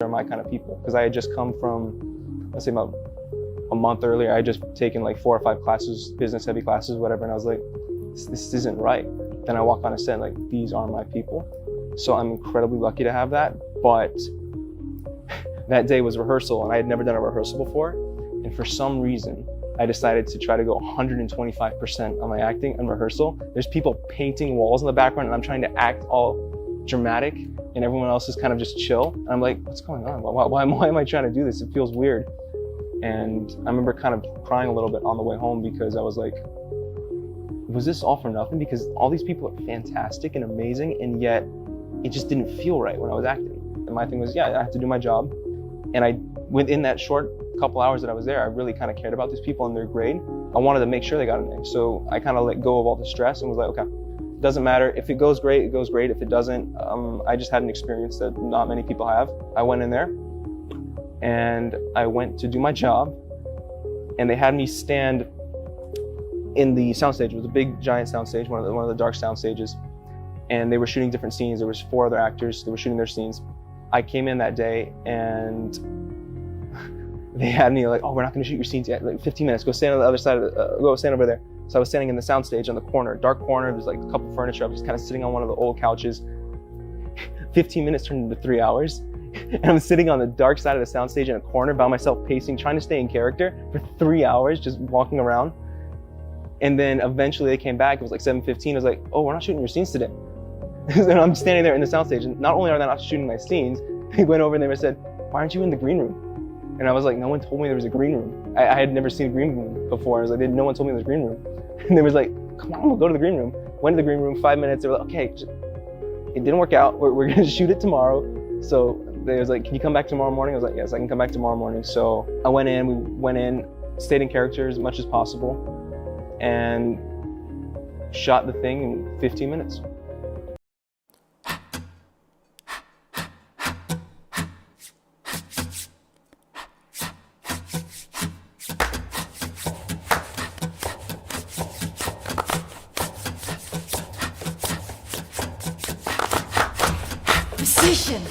are my kind of people, because I had just come from, let's say about a month earlier, I had just taken like 4 or 5 classes, business heavy classes, whatever, and I was like, this isn't right. Then I walk on a set like, these are my people. So I'm incredibly lucky to have that. But that day was rehearsal, and I had never done a rehearsal before. And for some reason, I decided to try to go 125% on my acting and rehearsal. There's people painting walls in the background, and I'm trying to act all dramatic, and everyone else is kind of just chill. And I'm like, what's going on? Why am I trying to do this? It feels weird. And I remember kind of crying a little bit on the way home, because I was like, was this all for nothing? Because all these people are fantastic and amazing, and yet it just didn't feel right when I was acting. And my thing was, yeah, I have to do my job. And within that short couple hours that I was there, I really kind of cared about these people and their grade. I wanted to make sure they got an A. So I kind of let go of all the stress and was like, okay, it doesn't matter. If it goes great, it goes great. If it doesn't, I just had an experience that not many people have. I went in there and I went to do my job, and they had me stand in the soundstage. It was a big, giant soundstage, one of the dark sound stages. And they were shooting different scenes. There was 4 other actors. They were shooting their scenes. I came in that day, and they had me like, oh, we're not going to shoot your scenes yet. Like 15 minutes. Go stand on the other side of go stand over there. So I was standing in the soundstage on the corner, dark corner. There's like a couple furniture. I was just kind of sitting on one of the old couches. 15 minutes turned into 3 hours. And I'm sitting on the dark side of the soundstage in a corner by myself, pacing, trying to stay in character for 3 hours, just walking around. And then eventually they came back. It was like 7:15. I was like, oh, we're not shooting your scenes today. And I'm standing there in the soundstage, and not only are they not shooting my scenes, they went over and they said, why aren't you in the green room? And I was like, no one told me there was a green room. I had never seen a green room before. I was like, no one told me there was a green room. And they was like, come on, we'll go to the green room. Went to the green room, 5 minutes. They were like, okay, it didn't work out. We're gonna shoot it tomorrow. So they was like, can you come back tomorrow morning? I was like, yes, I can come back tomorrow morning. So I went in, we went in, stayed in character as much as possible, and shot the thing in 15 minutes. Musician.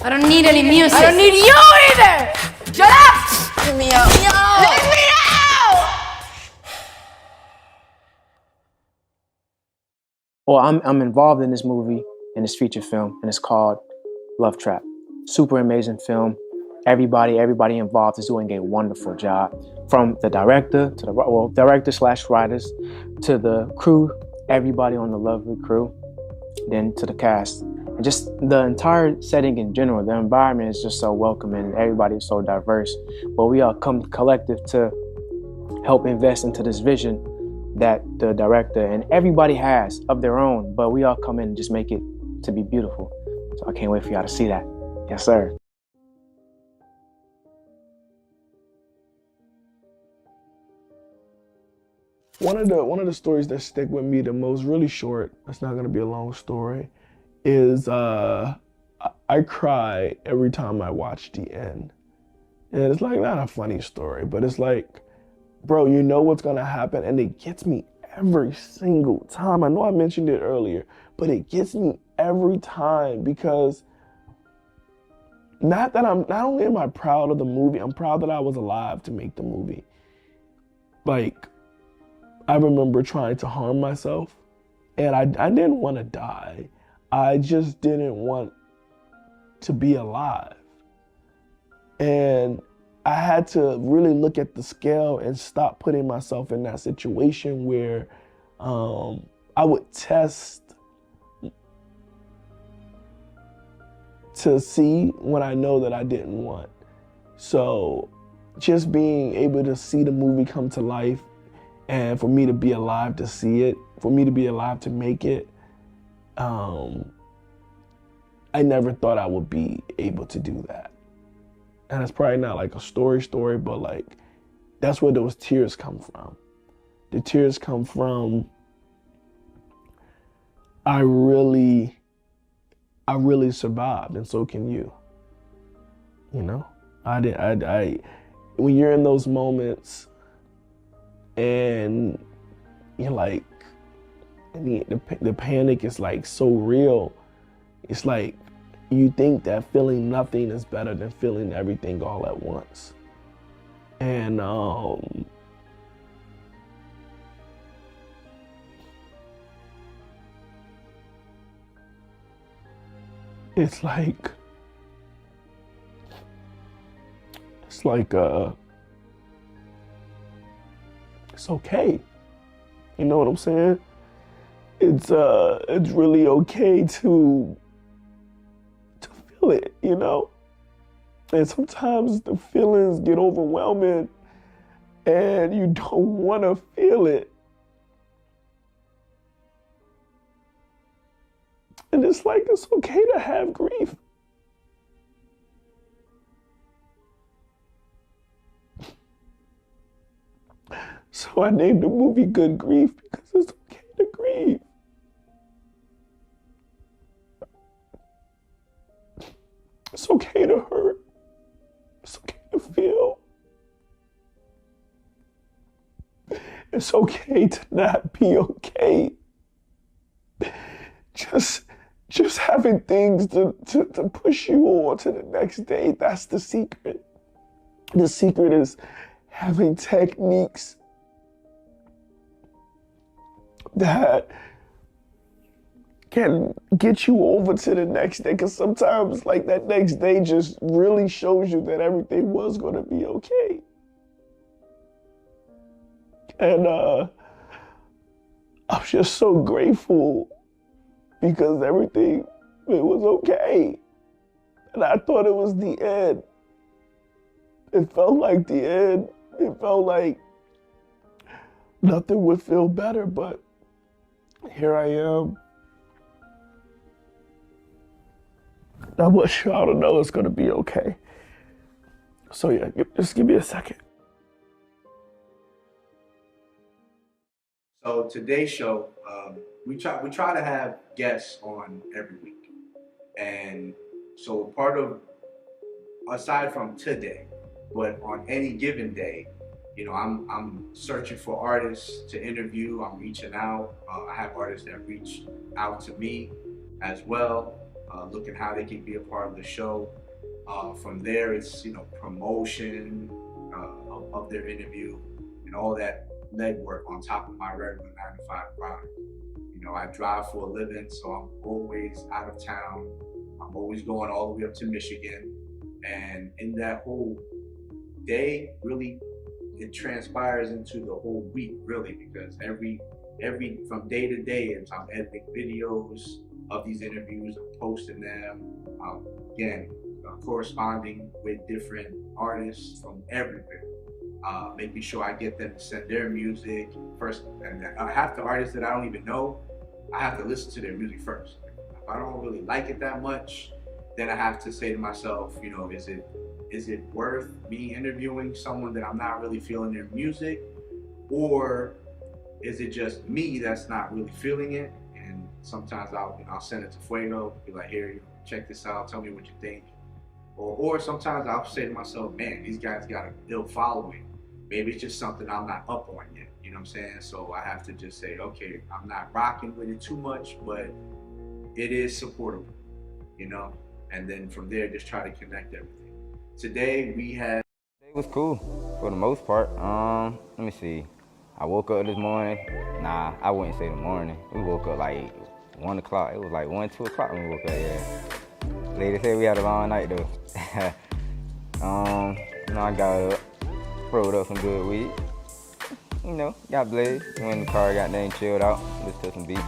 I don't need any music. I don't need you either! Shut up! Let me out. Let me out! Well, I'm involved in this movie, in this feature film, and it's called Love Trap. Super amazing film. Everybody involved is doing a wonderful job. From the director to the director/writers to the crew, everybody on the lovely crew, then to the cast. And just the entire setting in general, the environment is just so welcoming, and everybody is so diverse. But we all come collective to help invest into this vision that the director and everybody has of their own, but we all come in and just make it to be beautiful. So I can't wait for y'all to see that. Yes, sir. One of the stories that stick with me the most, really short, it's not gonna be a long story, is I cry every time I watch the end. And it's like not a funny story, but it's like, bro, you know what's gonna happen, and it gets me every single time. I know I mentioned it earlier, but it gets me every time, because not only am I proud of the movie, I'm proud that I was alive to make the movie. Like, I remember trying to harm myself, and I didn't want to die. I just didn't want to be alive. And I had to really look at the scale and stop putting myself in that situation where I would test to see when I know that I didn't want. So just being able to see the movie come to life, and for me to be alive to see it, for me to be alive to make it, I never thought I would be able to do that. And it's probably not like a story, but like, that's where those tears come from. The tears come from, I really survived, and so can you. You know, when you're in those moments and you're like, and the panic is like so real. It's like you think that feeling nothing is better than feeling everything all at once. And it's like it's okay. You know what I'm saying? It's really okay to feel it, you know? And sometimes the feelings get overwhelming and you don't want to feel it. And it's like, it's okay to have grief. So I named the movie Good Grief because it's okay to grieve. It's okay to hurt. It's okay to feel. It's okay to not be okay. Just having things to push you on to the next day, that's the secret. The secret is having techniques that can get you over to the next day. Because sometimes, like, that next day just really shows you that everything was going to be okay. And I'm just so grateful because everything, it was okay. And I thought it was the end. It felt like the end. It felt like nothing would feel better, but here I am. I want y'all to know it's gonna be okay. So yeah, just give me a second. So today's show, we try to have guests on every week, and so part of, aside from today, but on any given day, you know, I'm searching for artists to interview. I'm reaching out. I have artists that reach out to me as well, looking how they can be a part of the show. From there, it's, you know, promotion of their interview and all that legwork on top of my regular 9-to-5 grind. You know, I drive for a living, so I'm always out of town. I'm always going all the way up to Michigan, and in that whole day, really, it transpires into the whole week, really, because every from day to day, as I'm editing videos of these interviews, I'm posting them, again, corresponding with different artists from everywhere, making sure I get them to send their music first. And half the artists that I don't even know, I have to listen to their music first. If I don't really like it that much, then I have to say to myself, you know, is it worth me interviewing someone that I'm not really feeling their music, or is it just me that's not really feeling it? And sometimes I'll send it to Fuego, be like, here, check this out, tell me what you think. Or sometimes I'll say to myself, man, these guys got a ill following. Maybe it's just something I'm not up on yet, you know what I'm saying? So I have to just say, okay, I'm not rocking with it too much, but it is supportable, you know? And then from there, just try to connect everything. Today we had... It was cool for the most part. Let me see. I woke up this morning. Nah, I wouldn't say the morning. We woke up like 1 o'clock. It was like 1, 2 o'clock when we woke up, yeah. Lady said we had a long night though. You know, I got up, rolled up some good weed. You know, got blazed. Went in the car, got there and chilled out, listened to some beats.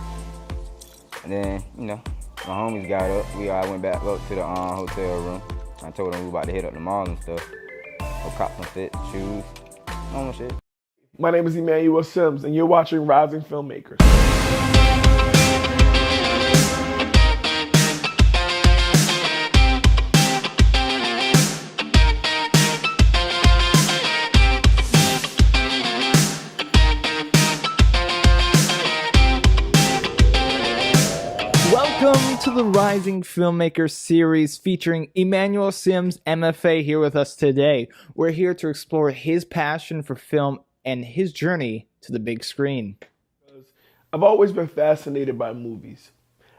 And then, you know, my homies got up. We all went back up to the hotel room. I told them we about to hit up the mall and stuff. Go cop some fit, shoes, normal shit. My name is Emmanuel Simms, and you're watching Rising Filmmakers. Welcome to the Rising Filmmaker series featuring Emmanuel Simms, MFA, here with us today. We're here to explore his passion for film and his journey to the big screen. I've always been fascinated by movies.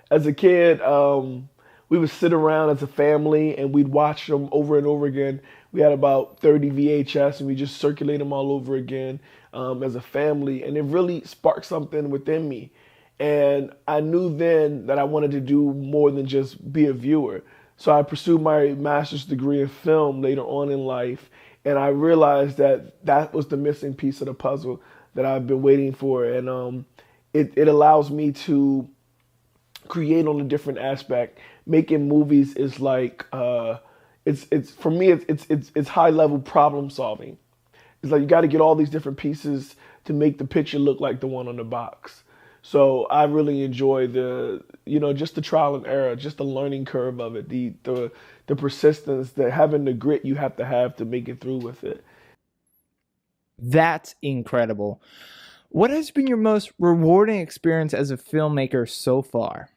As a kid, we would sit around as a family and we'd watch them over and over again. We had about 30 VHS and we just circulate them all over again as a family. And it really sparked something within me. And I knew then that I wanted to do more than just be a viewer. So I pursued my master's degree in film later on in life. And I realized that that was the missing piece of the puzzle that I've been waiting for. And it allows me to create on a different aspect. Making movies is like, it's for me, it's high level problem solving. It's like you got to get all these different pieces to make the picture look like the one on the box. So I really enjoy just the trial and error, just the learning curve of it, the persistence, that having the grit you have to make it through with it. That's incredible. What has been your most rewarding experience as a filmmaker so far?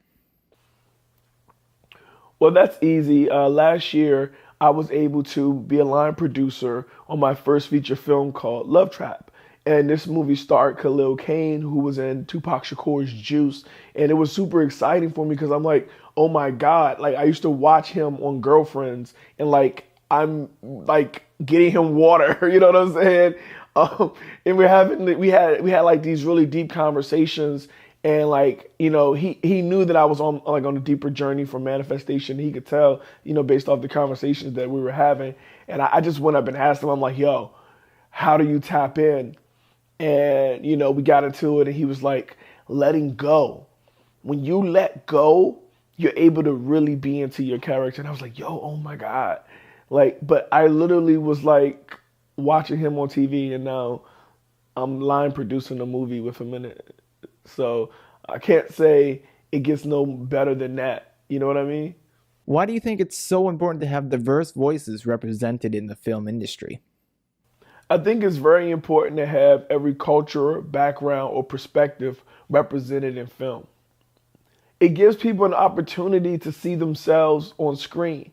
Well, that's easy. Last year, I was able to be a line producer on my first feature film called Love Trap. And this movie starred Khalil Kain, who was in Tupac Shakur's Juice. And it was super exciting for me because I'm like, oh my God. Like, I used to watch him on Girlfriends and like, I'm like getting him water, you know what I'm saying? And we had like these really deep conversations. And like, you know, he knew that I was on a deeper journey for manifestation. He could tell, you know, based off the conversations that we were having. And I just went up and asked him, I'm like, yo, how do you tap in? And, you know, we got into it and he was like, letting go. When you let go, you're able to really be into your character. And I was like, yo, oh my God. Like, but I literally was like watching him on TV and now I'm line producing a movie with him in it. So I can't say it gets no better than that. You know what I mean? Why do you think it's so important to have diverse voices represented in the film industry? I think it's very important to have every culture, background, or perspective represented in film. It gives people an opportunity to see themselves on screen.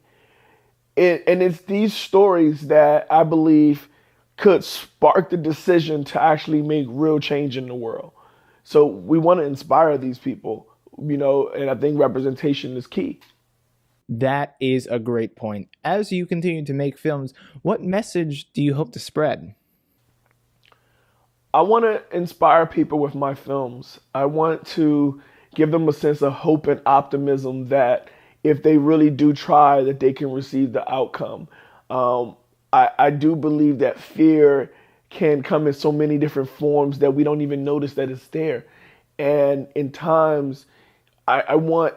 And it's these stories that I believe could spark the decision to actually make real change in the world. So we want to inspire these people, you know, and I think representation is key. That is a great point. As you continue to make films, what message do you hope to spread? I want to inspire people with my films. I want to give them a sense of hope and optimism that if they really do try, that they can receive the outcome. I do believe that fear can come in so many different forms that we don't even notice that it's there. And in times, I want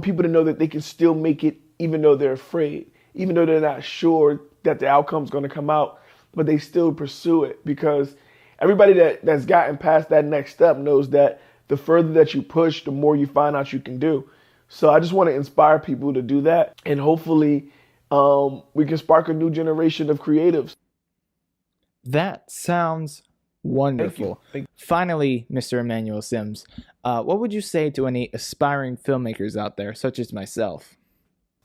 people to know that they can still make it even though they're afraid, even though they're not sure that the outcome's going to come out, but they still pursue it because everybody that's gotten past that next step knows that the further that you push, the more you find out you can do. So I just want to inspire people to do that. And hopefully we can spark a new generation of creatives. That sounds wonderful. Thank you. Finally, Mr. Emmanuel Simms, what would you say to any aspiring filmmakers out there, such as myself?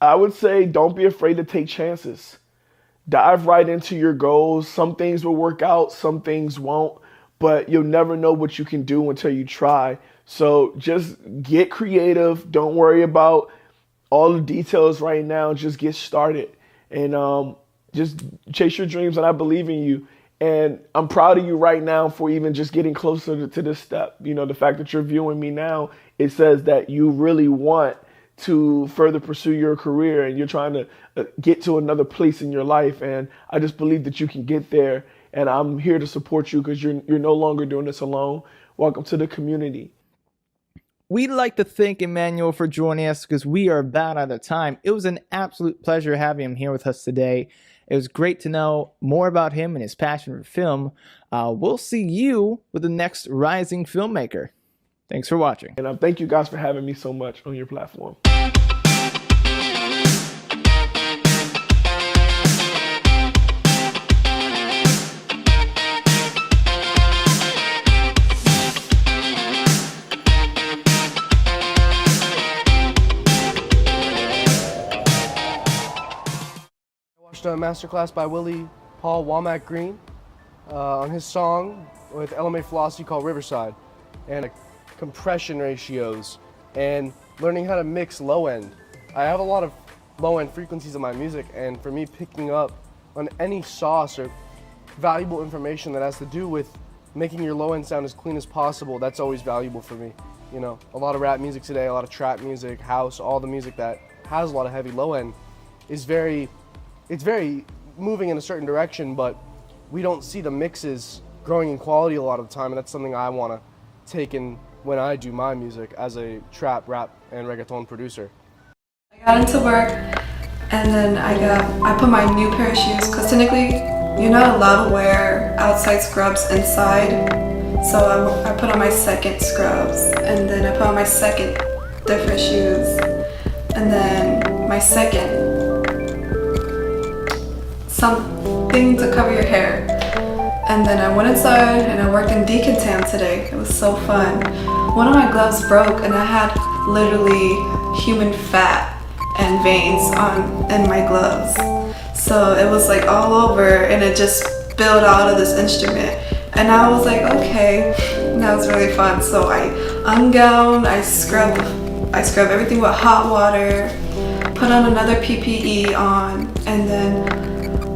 I would say don't be afraid to take chances. Dive right into your goals. Some things will work out, some things won't, but you'll never know what you can do until you try. So just get creative. Don't worry about all the details right now. Just get started and just chase your dreams, and I believe in you. And I'm proud of you right now for even just getting closer to this step. You know, the fact that you're viewing me now, it says that you really want to further pursue your career and you're trying to get to another place in your life. And I just believe that you can get there. And I'm here to support you because you're no longer doing this alone. Welcome to the community. We'd like to thank Emmanuel for joining us because we are about out of time. It was an absolute pleasure having him here with us today. It was great to know more about him and his passion for film. We'll see you with the next rising filmmaker. Thanks for watching. And thank you guys for having me so much on your platform. Watched a masterclass by Willie Paul Womack Green on his song with LMA Flossie called Riverside, and compression ratios and learning how to mix low end. I have a lot of low-end frequencies in my music, and for me picking up on any sauce or valuable information that has to do with making your low-end sound as clean as possible, that's always valuable for me. You know, a lot of rap music today, a lot of trap music, house, all the music that has a lot of heavy low-end is very moving in a certain direction, but we don't see the mixes growing in quality a lot of the time, and that's something I want to take in when I do my music as a trap, rap, and reggaeton producer. I got into work, and then I put my new pair of shoes, because technically you're not allowed to wear outside scrubs inside, so I put on my second scrubs, and then I put on my second different shoes, and then my second something to cover your hair. And then I went inside and I worked in Decontam today. It was so fun. One of my gloves broke and I had literally human fat and veins in my gloves. So it was like all over and it just spilled out of this instrument. And I was like, okay, that was really fun. So I ungown, I scrub everything with hot water, put on another PPE on, and then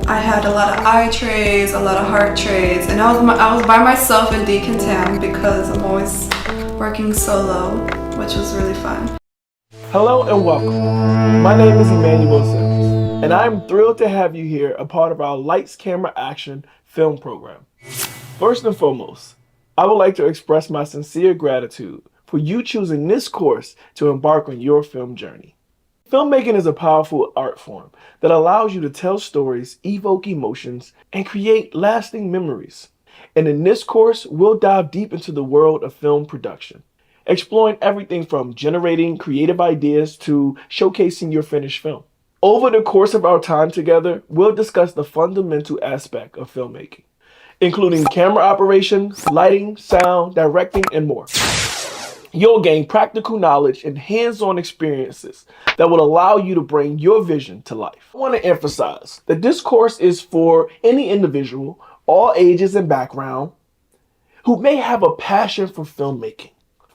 I had a lot of eye trays, a lot of heart trays, and I was by myself in Decontam because I'm always working solo, which was really fun. Hello and welcome. My name is Emmanuel Simms, and I'm thrilled to have you here, a part of our Lights, Camera, Action film program. First and foremost, I would like to express my sincere gratitude for you choosing this course to embark on your film journey. Filmmaking is a powerful art form that allows you to tell stories, evoke emotions, and create lasting memories. And in this course, we'll dive deep into the world of film production, exploring everything from generating creative ideas to showcasing your finished film. Over the course of our time together, we'll discuss the fundamental aspect of filmmaking, including camera operation, lighting, sound, directing, and more. You'll gain practical knowledge and hands-on experiences that will allow you to bring your vision to life. I want to emphasize that this course is for any individual, all ages and background, who may have a passion for filmmaking.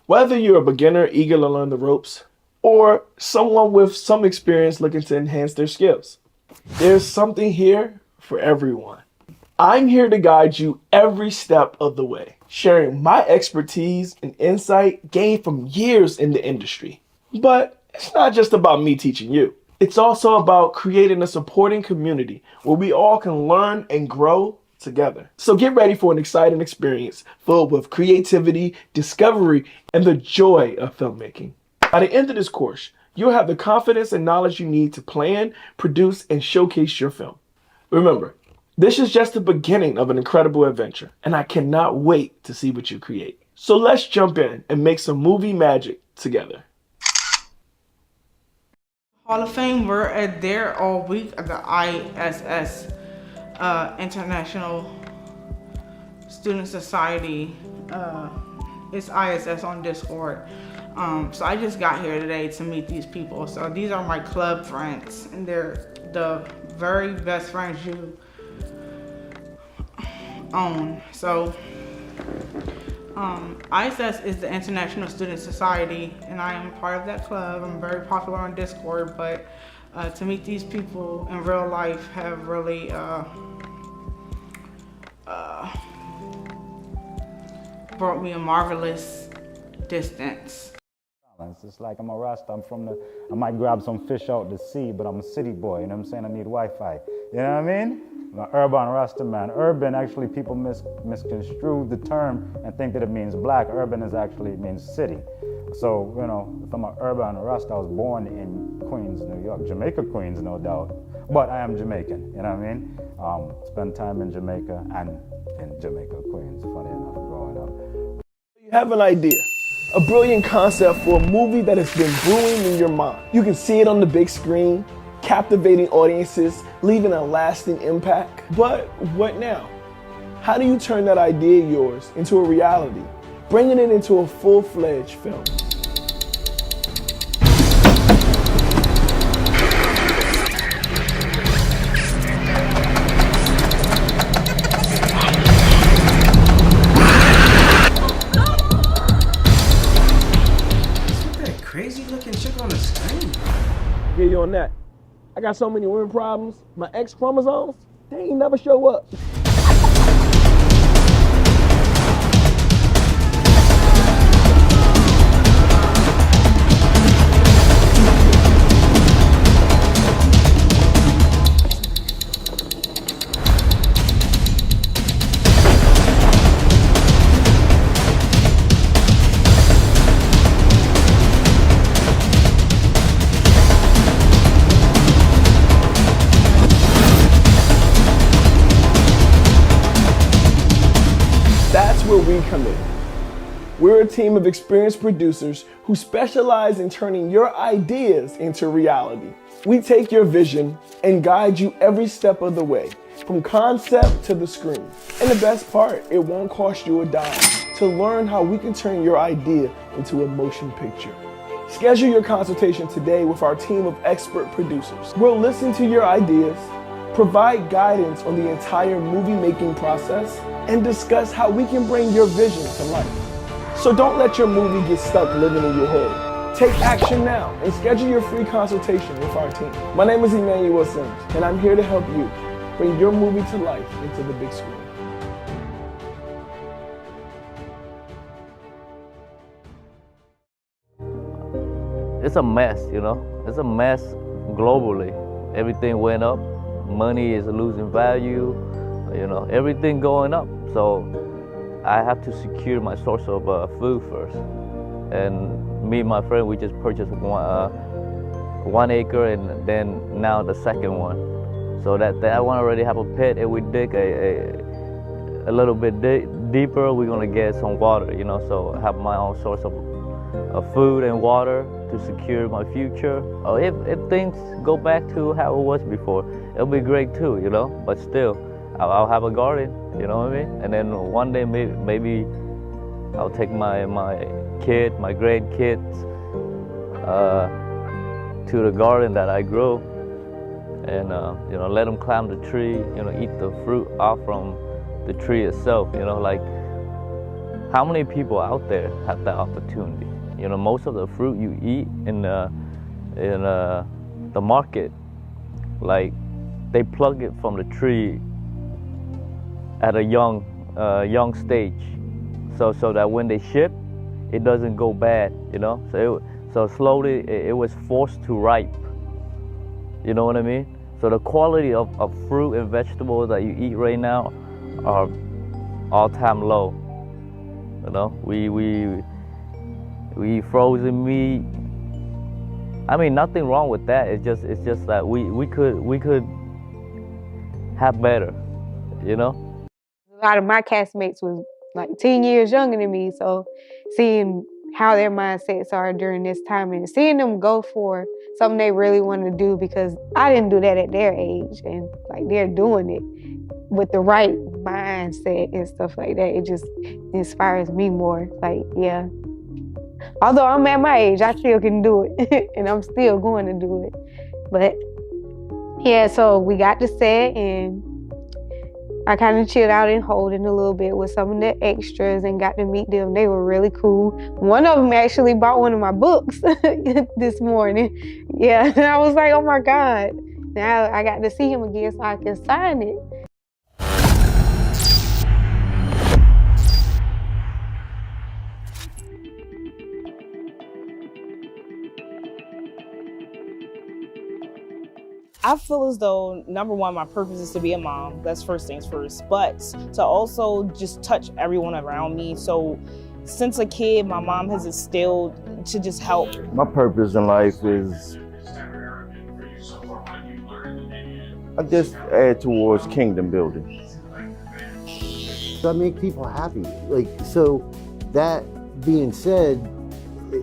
Whether you're a beginner eager to learn the ropes, or someone with some experience looking to enhance their skills, there's something here for everyone. I'm here to guide you every step of the way, sharing my expertise and insight gained from years in the industry. But it's not just about me teaching you. It's also about creating a supporting community where we all can learn and grow together. So get ready for an exciting experience filled with creativity, discovery, and the joy of filmmaking. By the end of this course, you'll have the confidence and knowledge you need to plan, produce, and showcase your film. Remember, this is just the beginning of an incredible adventure, and I cannot wait to see what you create. So let's jump in and make some movie magic together. Hall of Fame, we're there all week at the ISS, International Student Society. It's ISS on Discord. So I just got here today to meet these people. So these are my club friends, and they're the very best friends you own. So ISS is the International Student Society, and I am part of that club. I'm very popular on Discord, but to meet these people in real life have really brought me a marvelous distance. It's just like I'm a Rasta. I might grab some fish out the sea, but I'm a city boy, you know what I'm saying? I need Wi-Fi. You know what I mean? I'm an urban Rasta man. Urban, actually, people misconstrue the term and think that it means black. Urban means city. So, you know, if I'm an urban Rasta, I was born in Queens, New York. Jamaica, Queens, no doubt. But I am Jamaican, you know what I mean? Spent time in Jamaica and in Jamaica, Queens, funny enough, growing up. You have an idea, a brilliant concept for a movie that has been brewing in your mind. You can see it on the big screen, captivating audiences, leaving a lasting impact. But what now? How do you turn that idea of yours into a reality, bringing it into a full-fledged film? you on that. I got so many women problems. My X chromosomes, they ain't never show up. That's where we come in. We're a team of experienced producers who specialize in turning your ideas into reality. We take your vision and guide you every step of the way, from concept to the screen. And the best part, it won't cost you a dime to learn how we can turn your idea into a motion picture. Schedule your consultation today with our team of expert producers. We'll listen to your ideas, provide guidance on the entire movie-making process, and discuss how we can bring your vision to life. So don't let your movie get stuck living in your head. Take action now and schedule your free consultation with our team. My name is Emmanuel Simms, and I'm here to help you bring your movie to life into the big screen. It's a mess, you know? It's a mess globally. Everything went up. Money is losing value, you know, everything going up. So I have to secure my source of food first. And me and my friend, we just purchased 1 acre and then now the second one. So that one already have a pit, and we dig a little bit deeper, we're gonna get some water, you know, so I have my own source of food and water to secure my future. Or if things go back to how it was before, it'll be great too, you know, but still, I'll have a garden, you know what I mean? And then one day maybe I'll take my grandkids to the garden that I grow, and you know, let them climb the tree, you know, eat the fruit off from the tree itself, you know, like how many people out there have that opportunity? You know, most of the fruit you eat in the market, like they plug it from the tree at a young stage, so that when they ship, it doesn't go bad, you know. So slowly it was forced to ripe. You know what I mean? So the quality of fruit and vegetables that you eat right now are all-time low. You know, we eat frozen meat. I mean, nothing wrong with that. It's just that we could have better, you know. A lot of my castmates was like 10 years younger than me, so seeing how their mindsets are during this time and seeing them go for something they really want to do, because I didn't do that at their age, and like they're doing it with the right mindset and stuff like that. It just inspires me more. Like, yeah. Although I'm at my age, I still can do it and I'm still going to do it. But yeah, so we got to set and I kind of chilled out in Holden a little bit with some of the extras and got to meet them. They were really cool. One of them actually bought one of my books this morning. Yeah, and I was like, oh my God. Now I got to see him again so I can sign it. I feel as though, number one, my purpose is to be a mom. That's first things first. But to also just touch everyone around me. So since a kid, my mom has instilled to just help. My purpose in life is I just add towards kingdom building. So I make people happy. Like, so that being said,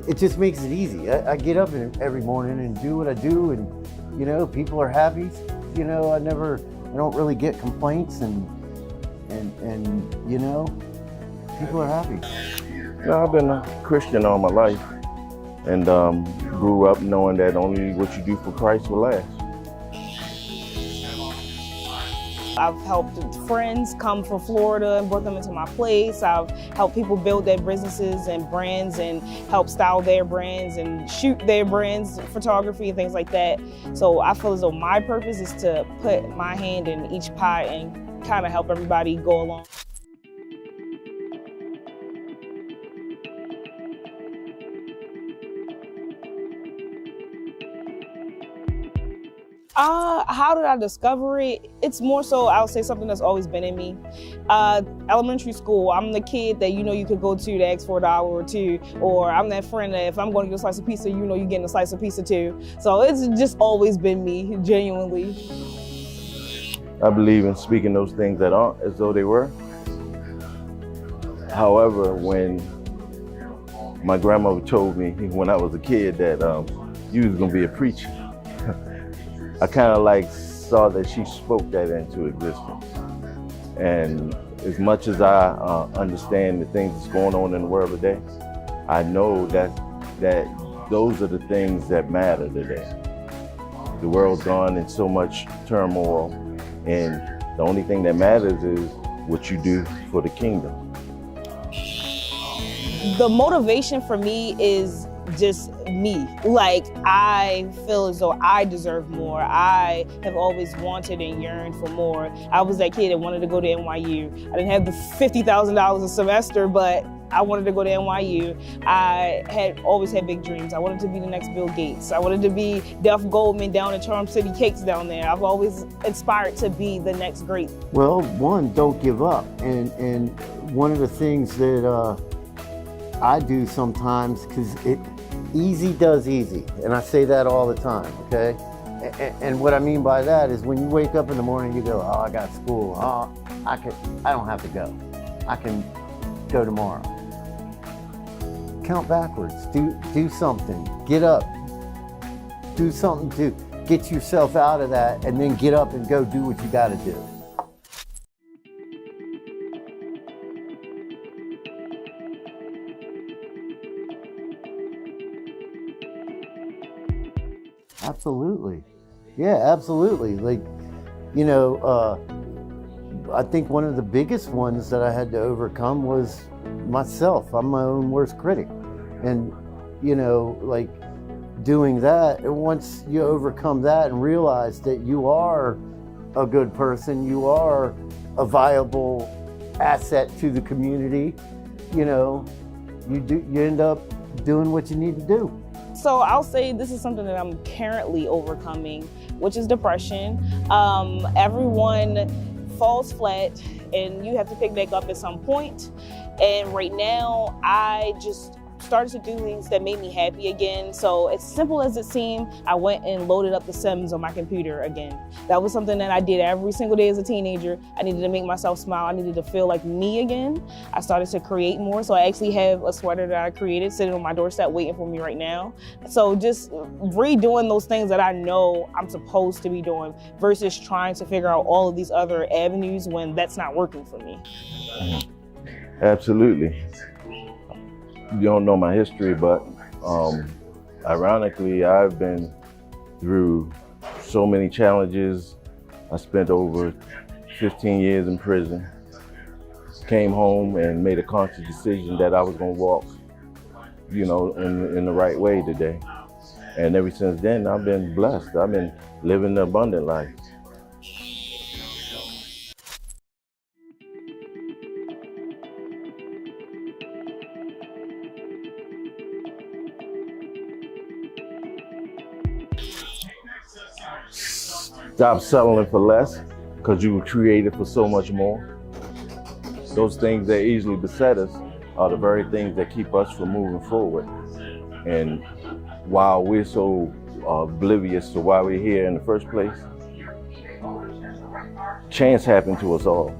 it just makes it easy. I get up every morning and do what I do, and you know, people are happy. You know, I don't really get complaints, and you know, people are happy. No, I've been a Christian all my life, and grew up knowing that only what you do for Christ will last. I've helped friends come from Florida and brought them into my place. I've helped people build their businesses and brands and help style their brands and shoot their brands, photography and things like that. So I feel as though my purpose is to put my hand in each pie and kind of help everybody go along. How did I discover it? It's more so, I'll say something that's always been in me. Elementary school, I'm the kid that you could go to ask for $1 or $2, or I'm that friend that if I'm going to get a slice of pizza, you're getting a slice of pizza too. So it's just always been me, genuinely. I believe in speaking those things that aren't as though they were. However, when my grandmother told me when I was a kid that you was gonna be a preacher, I kind of like saw that she spoke that into existence. And as much as I understand the things that's going on in the world today, I know that those are the things that matter today. The world's gone in so much turmoil, and the only thing that matters is what you do for the kingdom. The motivation for me is just me. Like, I feel as though I deserve more. I have always wanted and yearned for more. I was that kid that wanted to go to NYU. I didn't have the $50,000 a semester, but I wanted to go to NYU. I had always had big dreams. I wanted to be the next Bill Gates. I wanted to be Duff Goldman down at Charm City Cakes down there. I've always aspired to be the next great. Well, one, don't give up. And one of the things that I do sometimes, because easy does easy, and I say that all the time, okay? And what I mean by that is when you wake up in the morning, you go, oh, I got school, oh, I don't have to go. I can go tomorrow. Count backwards, do something, get up, do something to get yourself out of that, and then get up and go do what you gotta do. Absolutely. Yeah, absolutely. Like, I think one of the biggest ones that I had to overcome was myself. I'm my own worst critic. And, like doing that, and once you overcome that and realize that you are a good person, you are a viable asset to the community, you end up doing what you need to do. So I'll say this is something that I'm currently overcoming, which is depression. Everyone falls flat and you have to pick back up at some point. And right now, I just started to do things that made me happy again. So as simple as it seemed, I went and loaded up The Sims on my computer again. That was something that I did every single day as a teenager. I needed to make myself smile. I needed to feel like me again. I started to create more. So I actually have a sweater that I created sitting on my doorstep waiting for me right now. So just redoing those things that I know I'm supposed to be doing versus trying to figure out all of these other avenues when that's not working for me. Absolutely. You don't know my history, but ironically, I've been through so many challenges. I spent over 15 years in prison, came home and made a conscious decision that I was gonna walk, in the right way today. And ever since then, I've been blessed. I've been living the abundant life. Stop settling for less, because you were created for so much more. Those things that easily beset us are the very things that keep us from moving forward. And while we're so oblivious to why we're here in the first place, chance happened to us all.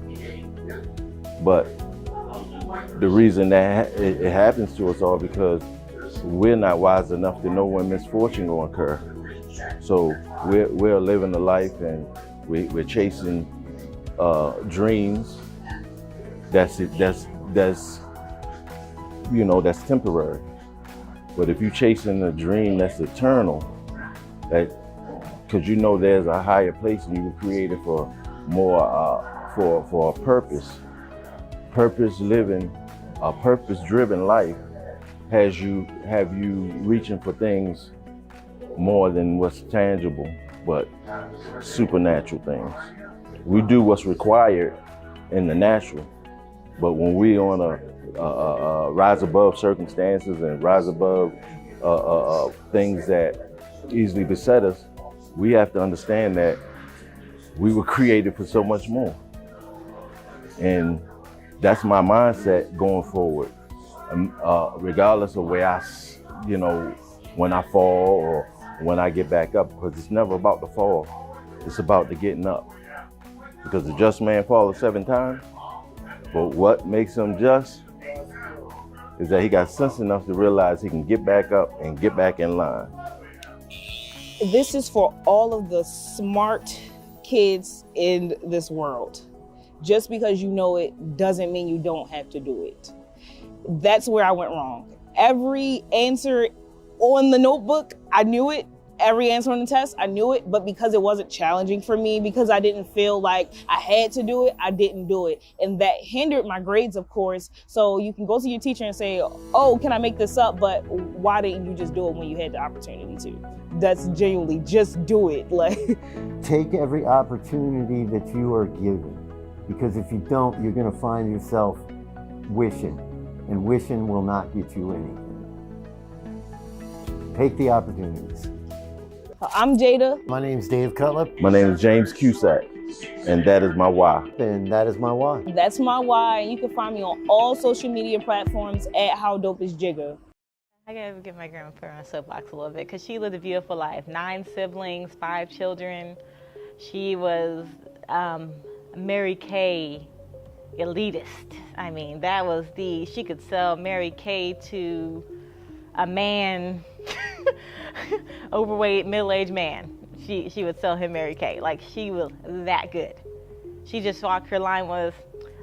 But the reason that it happens to us all because we're not wise enough to know when misfortune will occur. So we're living a life and we're chasing dreams that's temporary. But if you're chasing a dream that's eternal, because there's a higher place and you were created for more for a purpose living, a purpose-driven life have you reaching for things more than what's tangible, but supernatural things. We do what's required in the natural, but when we on a rise above circumstances and rise above things that easily beset us, we have to understand that we were created for so much more. And that's my mindset going forward. Regardless of where when I fall or when I get back up, because it's never about the fall, it's about the getting up. Because the just man falleth 7 times, but what makes him just is that he got sense enough to realize he can get back up and get back in line. This is for all of the smart kids in this world. Just because you know it doesn't mean you don't have to do it. That's where I went wrong. Every answer on the notebook, I knew it. Every answer on the test, I knew it, but because it wasn't challenging for me, because I didn't feel like I had to do it, I didn't do it. And that hindered my grades, of course. So you can go to your teacher and say, oh, can I make this up? But why didn't you just do it when you had the opportunity to? That's genuinely, just do it. Take every opportunity that you are given, because if you don't, you're gonna find yourself wishing, and wishing will not get you anything. Take the opportunities. I'm Jada. My name's Dave Cutlip. My name is James Cusack, and that is my why. And that is my why. That's my why. You can find me on all social media platforms at How Dope Is Jigga. I gotta get my grandma put her on a soapbox a little bit, because she lived a beautiful life. 9 siblings, 5 children. She was Mary Kay elitist. I mean, that was she could sell Mary Kay to a man, overweight, middle-aged man. She would sell him Mary Kay. Like, she was that good. She just walked, her line was,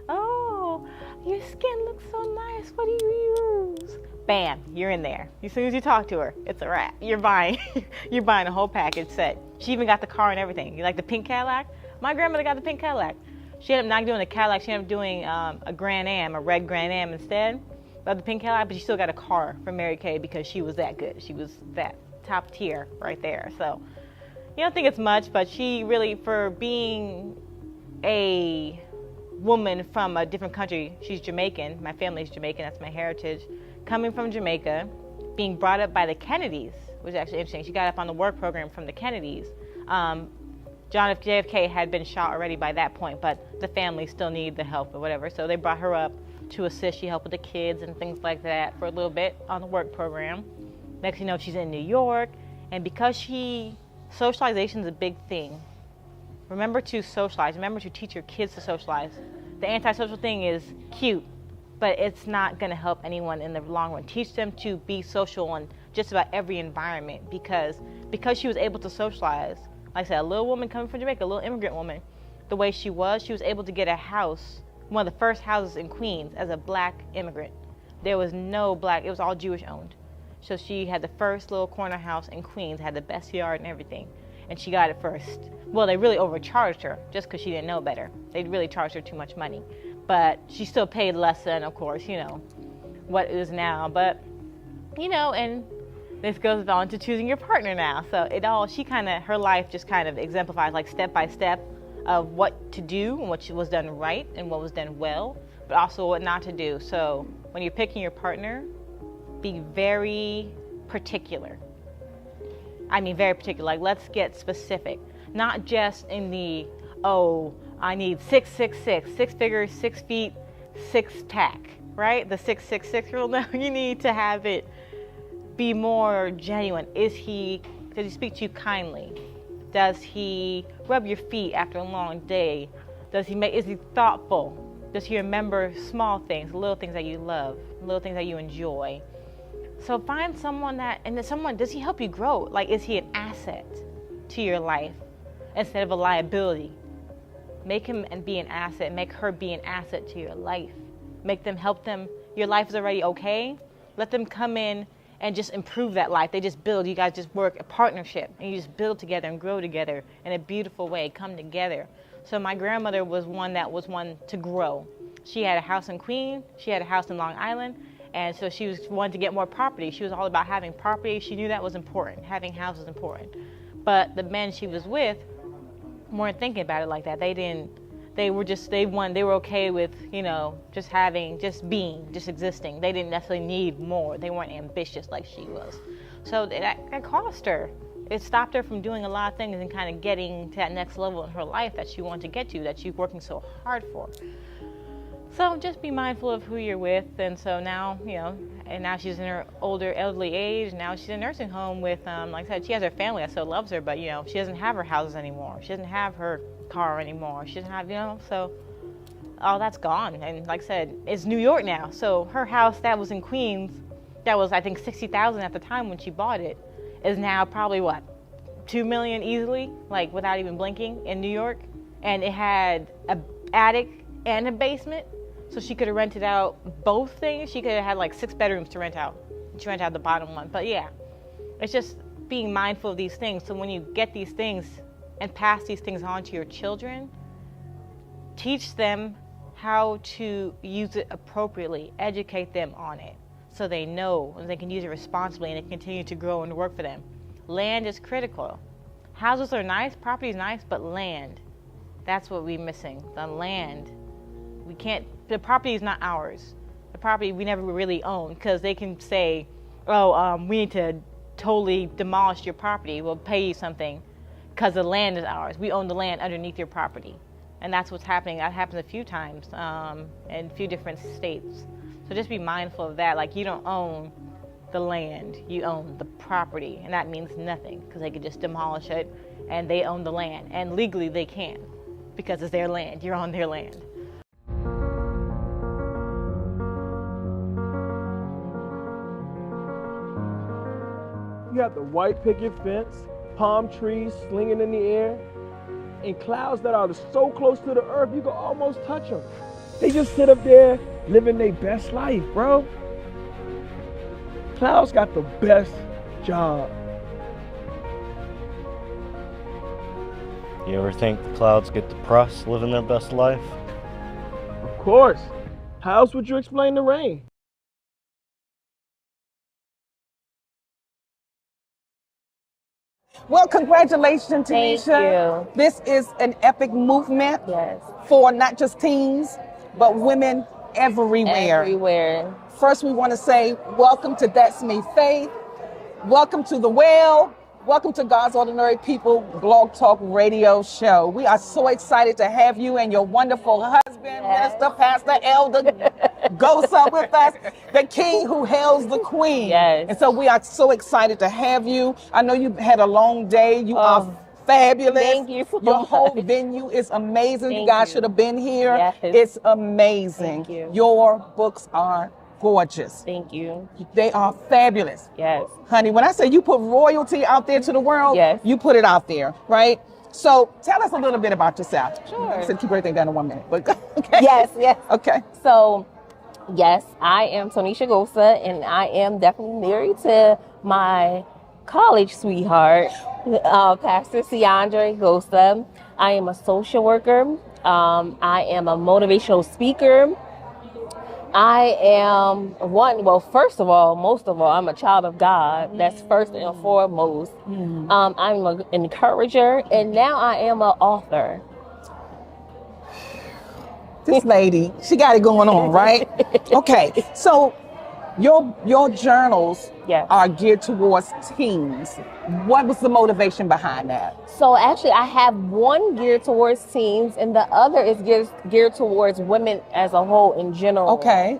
oh, your skin looks so nice, what do you use? Bam, you're in there. As soon as you talk to her, it's a wrap. You're buying a whole package set. She even got the car and everything. You like the pink Cadillac? My grandmother got the pink Cadillac. She ended up not doing the Cadillac, she ended up doing a Grand Am, a red Grand Am instead of the pink Cadillac, but she still got a car from Mary Kay because she was that good. She was that top tier right there. So you don't think it's much, but she really, for being a woman from a different country, she's Jamaican, my family's Jamaican, that's my heritage, coming from Jamaica, being brought up by the Kennedys, which is actually interesting. She got up on the work program from the Kennedys. John JFK had been shot already by that point, but the family still needed the help or whatever, so they brought her up to assist. She helped with the kids and things like that for a little bit on the work program. Next thing you know, she's in New York, and because socialization is a big thing. Remember to socialize. Remember to teach your kids to socialize. The antisocial thing is cute, but it's not going to help anyone in the long run. Teach them to be social in just about every environment, because she was able to socialize. Like I said, a little woman coming from Jamaica, a little immigrant woman, the way she was able to get a house, one of the first houses in Queens as a black immigrant. There was no black, it was all Jewish owned. So she had the first little corner house in Queens, had the best yard and everything, and she got it first. Well, they really overcharged her just because she didn't know better. They really charged her too much money. But she still paid less than, of course, what it is now. But, and this goes on to choosing your partner now. So her life just kind of exemplifies like step by step of what to do and what was done right and what was done well, but also what not to do. So when you're picking your partner, be very particular. I mean, very particular. Like, let's get specific. Not just in the, I need 6'6", 6 figures, 6 feet, 6 pack, right? The 666 rule. No, you need to have it be more genuine. Does he speak to you kindly? Does he rub your feet after a long day? Is he thoughtful? Does he remember small things, little things that you love, little things that you enjoy? So find someone does he help you grow? Like, is he an asset to your life instead of a liability? Make him be an asset, make her be an asset to your life. Help them, your life is already okay. Let them come in and just improve that life. They just build, you guys just work a partnership and you just build together and grow together in a beautiful way, come together. So my grandmother was one to grow. She had a house in Queens, she had a house in Long Island, and so she was wanted to get more property. She was all about having property. She knew that was important. Having houses was important. But the men she was with weren't thinking about it like that. They were okay with, just being, just existing. They didn't necessarily need more. They weren't ambitious like she was. So that cost her. It stopped her from doing a lot of things and kind of getting to that next level in her life that she wanted to get to, that she's working so hard for. So just be mindful of who you're with. And so now, and now she's in her elderly age. Now she's in a nursing home with, like I said, she has her family that still loves her, but, she doesn't have her houses anymore. She doesn't have her car anymore. She doesn't have, so all that's gone. And like I said, it's New York now. So her house that was in Queens, that was, I think, $60,000 at the time when she bought it, is now probably what, $2 million easily, like without even blinking, in New York. And it had an attic and a basement. So she could have rented out both things. She could have had like 6 bedrooms to rent out. She rented out the bottom one. But yeah, it's just being mindful of these things. So when you get these things and pass these things on to your children, teach them how to use it appropriately. Educate them on it so they know and they can use it responsibly and it continue to grow and work for them. Land is critical. Houses are nice, property is nice, but land, that's what we're missing. The land. The property is not ours. The property we never really own, because they can say, we need to totally demolish your property. We'll pay you something because the land is ours. We own the land underneath your property. And that's what's happening. That happens a few times in a few different states. So just be mindful of that. Like, you don't own the land, you own the property. And that means nothing, because they could just demolish it and they own the land. And legally they can, because it's their land. You're on their land. You have the white picket fence, palm trees slinging in the air, and clouds that are so close to the earth you can almost touch them. They just sit up there living their best life, bro. Clouds got the best job. You ever think the clouds get depressed living their best life? Of course. How else would you explain the rain? Well, congratulations, Tanisha. Thank you. This is an epic movement for not just teens, but women everywhere. Everywhere. First, we want to say welcome to That's Me Faith. Welcome to The Well. Welcome to God's Ordinary People Blog Talk Radio Show. We are so excited to have you and your wonderful husband, Minister, Pastor, Elder, Gosa with us, the king who hails the queen. Yes. And so we are so excited to have you. I know you had a long day. You are fabulous. Thank you so Your much. whole venue is amazing. Thank you guys you. should have been here. Yes. It's amazing. Thank you. Your books are gorgeous. Thank you. They are fabulous. Yes. Honey, when I say you put royalty out there to the world, you put it out there, right? So tell us a little bit about yourself. Sure. I said keep everything down in 1 minute, but okay. Yes. Okay. So, yes, I am Tanisha Gosa, and I am definitely married to my college sweetheart, Pastor Ciandre Gosa. I am a social worker. I am a motivational speaker. I am first of all, most of all, I'm a child of God. That's first and foremost. I'm an encourager, and now I am an author. This lady, she got it going on, right? Okay, so your journals are geared towards teens. What was the motivation behind that? So actually, I have one geared towards teens, and the other is geared towards women as a whole in general. Okay.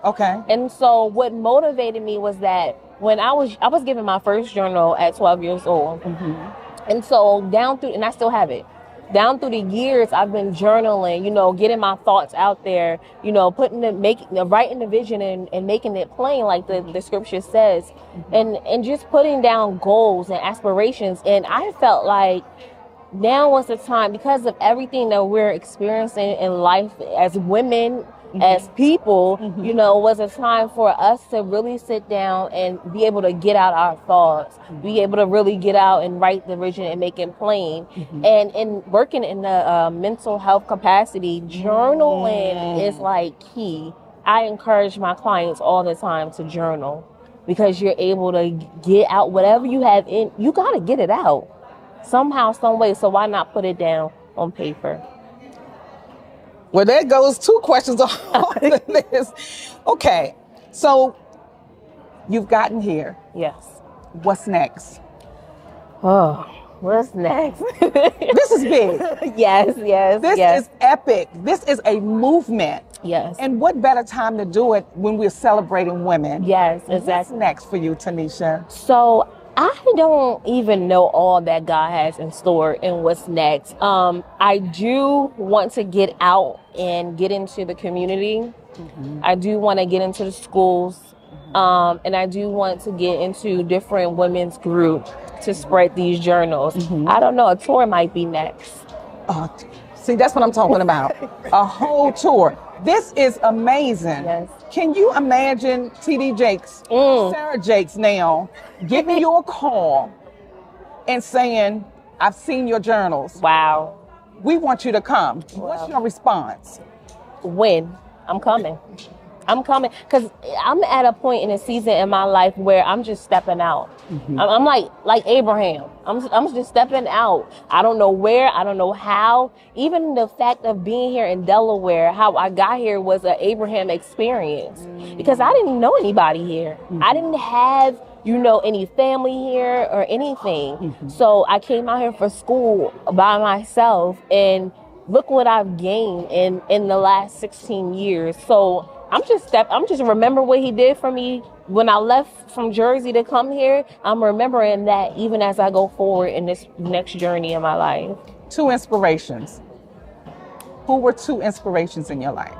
And so what motivated me was that when I was given my first journal at 12 years old, and so and I still have it. Down through the years, I've been journaling, getting my thoughts out there, writing the vision and making it plain, like the scripture says, and just putting down goals and aspirations. And I felt like now was the time, because of everything that we're experiencing in life as women, as people, you know, was a time for us to really sit down and be able to get out our thoughts, be able to really get out and write the vision and make it plain. And in working in the mental health capacity, journaling is like key. I encourage my clients all the time to journal because you're able to get out whatever you have in, you got to get it out somehow, some way. So why not put it down on paper? Well, there goes 2 questions on the list. Okay, so you've gotten here. Yes. What's next? Oh, what's next? This is big. Yes. This is epic. This is a movement. Yes. And what better time to do it when we're celebrating women? Yes, exactly. What's next for you, Tanisha? So I don't even know all that God has in store and what's next. I do want to get out and get into the community. I do want to get into the schools. And I do want to get into different women's groups to spread these journals. I don't know, a tour might be next. See, that's what I'm talking about. A whole tour. This is amazing. Yes. Can you imagine TD Jakes, Sarah Jakes now, giving you a call and saying, I've seen your journals. Wow. We want you to come. What's your response? When? I'm coming. I'm coming because I'm at a point in a season in my life where I'm just stepping out. I'm like Abraham. I'm just stepping out. I don't know where. I don't know how. Even the fact of being here in Delaware, how I got here was an Abraham experience because I didn't know anybody here. I didn't have, you know, any family here or anything. So I came out here for school by myself, and look what I've gained in the last 16 years. So I'm just remember what he did for me when I left from Jersey to come here. I'm remembering that even as I go forward in this next journey in my life. 2 inspirations. Who were 2 inspirations in your life?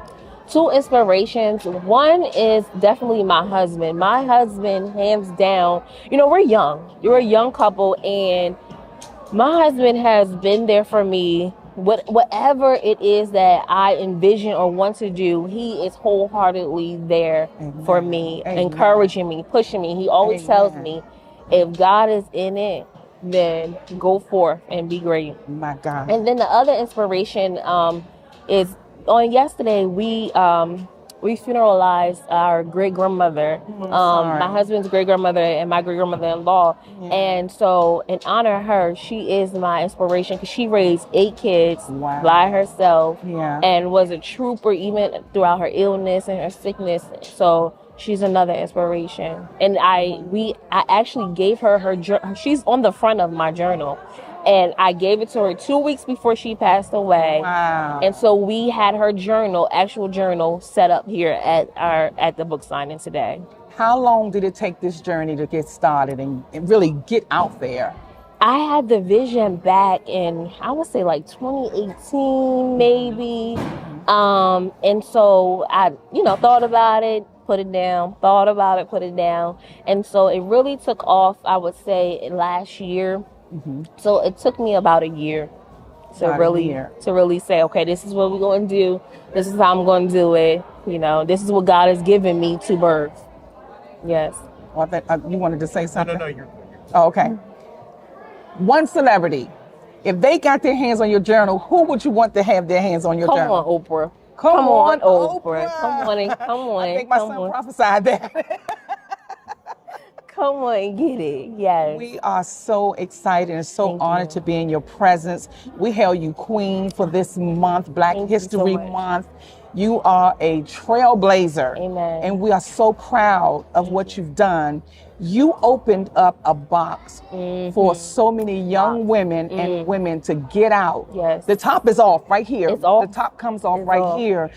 2 inspirations. One is definitely my husband. My husband, hands down, you know, we're young. You're a young couple, and my husband has been there for me. Whatever it is that I envision or want to do, he is wholeheartedly there for me, encouraging me, pushing me. He always tells me, if God is in it, then go forth and be great. My God. And then the other inspiration is on yesterday, we funeralized our great grandmother, my husband's great grandmother and my great grandmother-in-law. And so in honor of her, she is my inspiration because she raised 8 kids by herself and was a trooper even throughout her illness and her sickness. So she's another inspiration. And I actually gave her she's on the front of my journal. And I gave it to her 2 weeks before she passed away. Wow. And so we had her actual journal set up here at the book signing today. How long did it take this journey to get started and really get out there? I had the vision back in, I would say like 2018, maybe. And so I, thought about it, put it down, thought about it, put it down. And so it really took off, I would say, last year. So it took me about a year to really say, okay, this is what we're going to do. This is how I'm going to do it. This is what God has given me to birth. Yes. Well, you wanted to say something? No, you're Oh, okay. One celebrity, if they got their hands on your journal, who would you want to have their hands on your journal? Come on, Oprah. Come on, Oprah. Come on. I think my son prophesied that. Come on and get it. Yes. We are so excited and so honored to be in your presence. We hail you queen for this month, Black History Month. You are a trailblazer. Amen. And we are so proud of what you've done. You opened up a box for so many young women and women to get out. Yes. The top is off right here. It's off. The top comes off right here.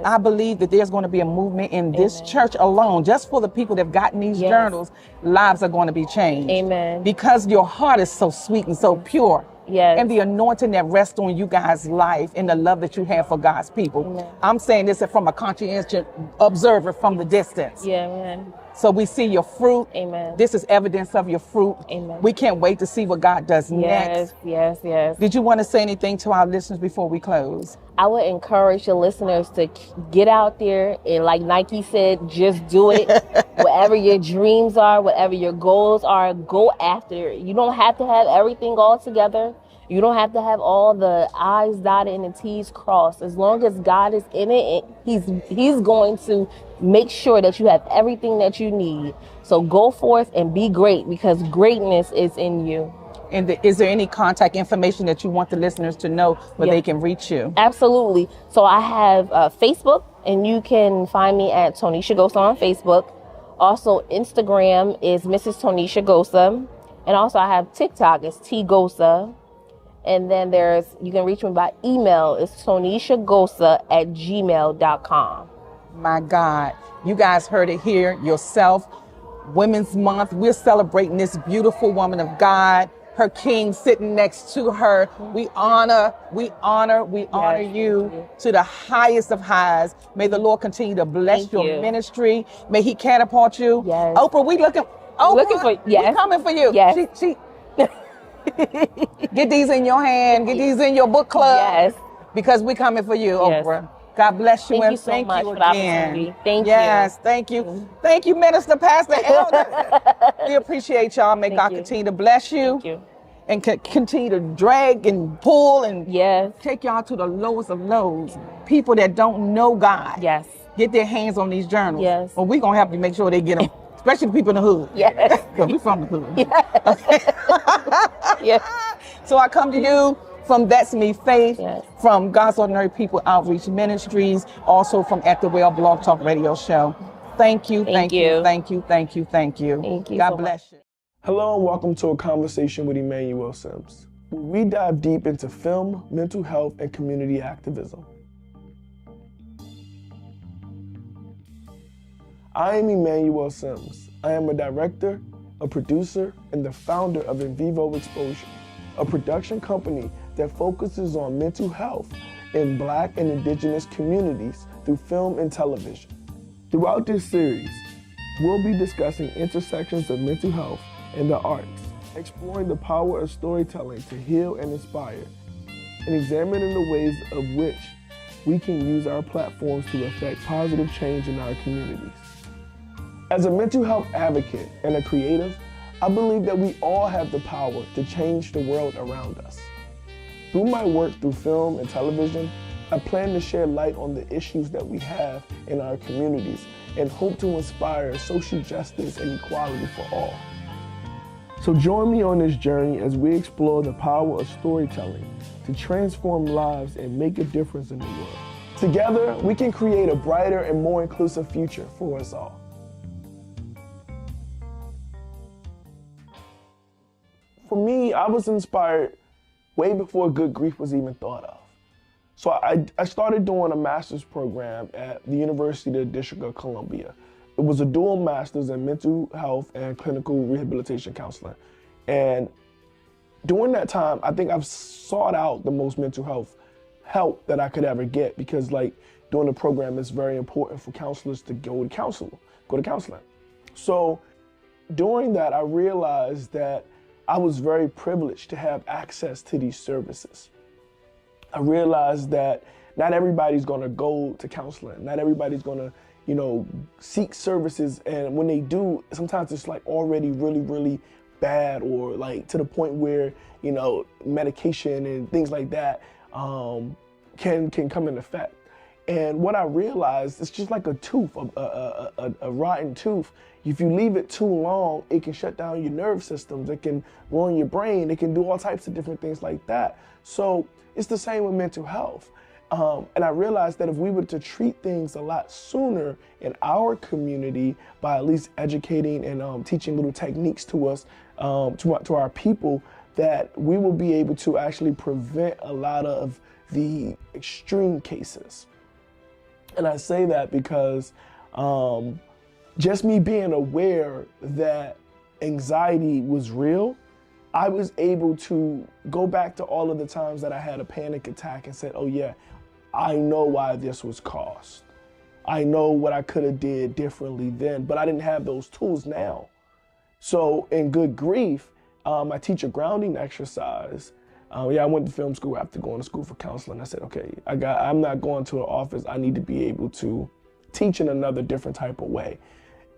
I believe that there's going to be a movement in this church alone, just for the people that have gotten these journals, lives are going to be changed. Amen. Because your heart is so sweet and so pure. Yes. And the anointing that rests on you guys' life and the love that you have for God's people. I'm saying this from a conscientious observer from the distance. Yeah, man. So we see your fruit. Amen. This is evidence of your fruit. Amen. We can't wait to see what God does next. Yes. Did you want to say anything to our listeners before we close? I would encourage your listeners to get out there and, like Nike said, just do it. Whatever your dreams are, whatever your goals are, go after it. You don't have to have everything all together. You don't have to have all the I's dotted and the T's crossed. As long as God is in it, He's going to make sure that you have everything that you need. So go forth and be great, because greatness is in you. And is there any contact information that you want the listeners to know where they can reach you? Absolutely. So I have Facebook, and you can find me at Tonisha Gosa on Facebook. Also, Instagram is Mrs. Tonisha Gosa. And also I have TikTok, it's T Gosa. And then you can reach me by email, it's tonishagosa@gmail.com. My God, you guys heard it here yourself. Women's Month, we're celebrating this beautiful woman of God, her king sitting next to her. We honor you to the highest of highs. May the Lord continue to bless your ministry. May He catapult you. Yes. Oprah, we looking for, we coming for you. Yes. She get these in your hand, get these in your book club. Yes. Because we coming for you, Yes. Oprah. God bless you. Thank and you so thank much you for the again. opportunity. Thank you. Yes, thank you. Thank you, Minister, Pastor, Elder. We appreciate y'all. May God continue to bless you. Thank you. And continue to drag and pull and take y'all to the lowest of lows. People that don't know God. Yes. Get their hands on these journals. Yes. Well, we're going to help you make sure they get them. Especially the people in the hood. Yes. Because we from the hood. Yes. So I come to you from That's Me Faith, from God's Ordinary People Outreach Ministries, also from At the Well Blog Talk Radio Show. Thank you, thank you. Thank you. God bless you. Hello and welcome to A Conversation with Emmanuel Simms, where we dive deep into film, mental health, and community activism. I am Emmanuel Simms. I am a director, a producer, and the founder of In Vivo Exposure, a production company that focuses on mental health in Black and Indigenous communities through film and television. Throughout this series, we'll be discussing intersections of mental health and the arts, exploring the power of storytelling to heal and inspire, and examining the ways of which we can use our platforms to affect positive change in our communities. As a mental health advocate and a creative, I believe that we all have the power to change the world around us. Through my work through film and television, I plan to shed light on the issues that we have in our communities and hope to inspire social justice and equality for all. So join me on this journey as we explore the power of storytelling to transform lives and make a difference in the world. Together, we can create a brighter and more inclusive future for us all. For me, I was inspired way before Good Grief was even thought of. So I started doing a master's program at the University of the District of Columbia. It was a dual master's in mental health and clinical rehabilitation counseling. And during that time, I think I've sought out the most mental health help that I could ever get, because during the program, it's very important for counselors to go to counseling. So during that, I realized that I was very privileged to have access to these services. I realized that not everybody's gonna go to counseling. Not everybody's gonna, seek services. And when they do, sometimes it's already really, really bad, or to the point where, medication and things like that can come into effect. And what I realized, it's just like a tooth, a rotten tooth. If you leave it too long, it can shut down your nerve systems. It can ruin your brain. It can do all types of different things like that. So it's the same with mental health. And I realized that if we were to treat things a lot sooner in our community by at least educating and teaching little techniques to us, to our people, that we will be able to actually prevent a lot of the extreme cases. And I say that because just me being aware that anxiety was real, I was able to go back to all of the times that I had a panic attack and said, oh yeah, I know why this was caused. I know what I could have did differently then, but I didn't have those tools now. So in Good Grief, I teach a grounding exercise. I went to film school after going to school for counseling. I said, okay, I'm not going to an office. I need to be able to teach in another different type of way.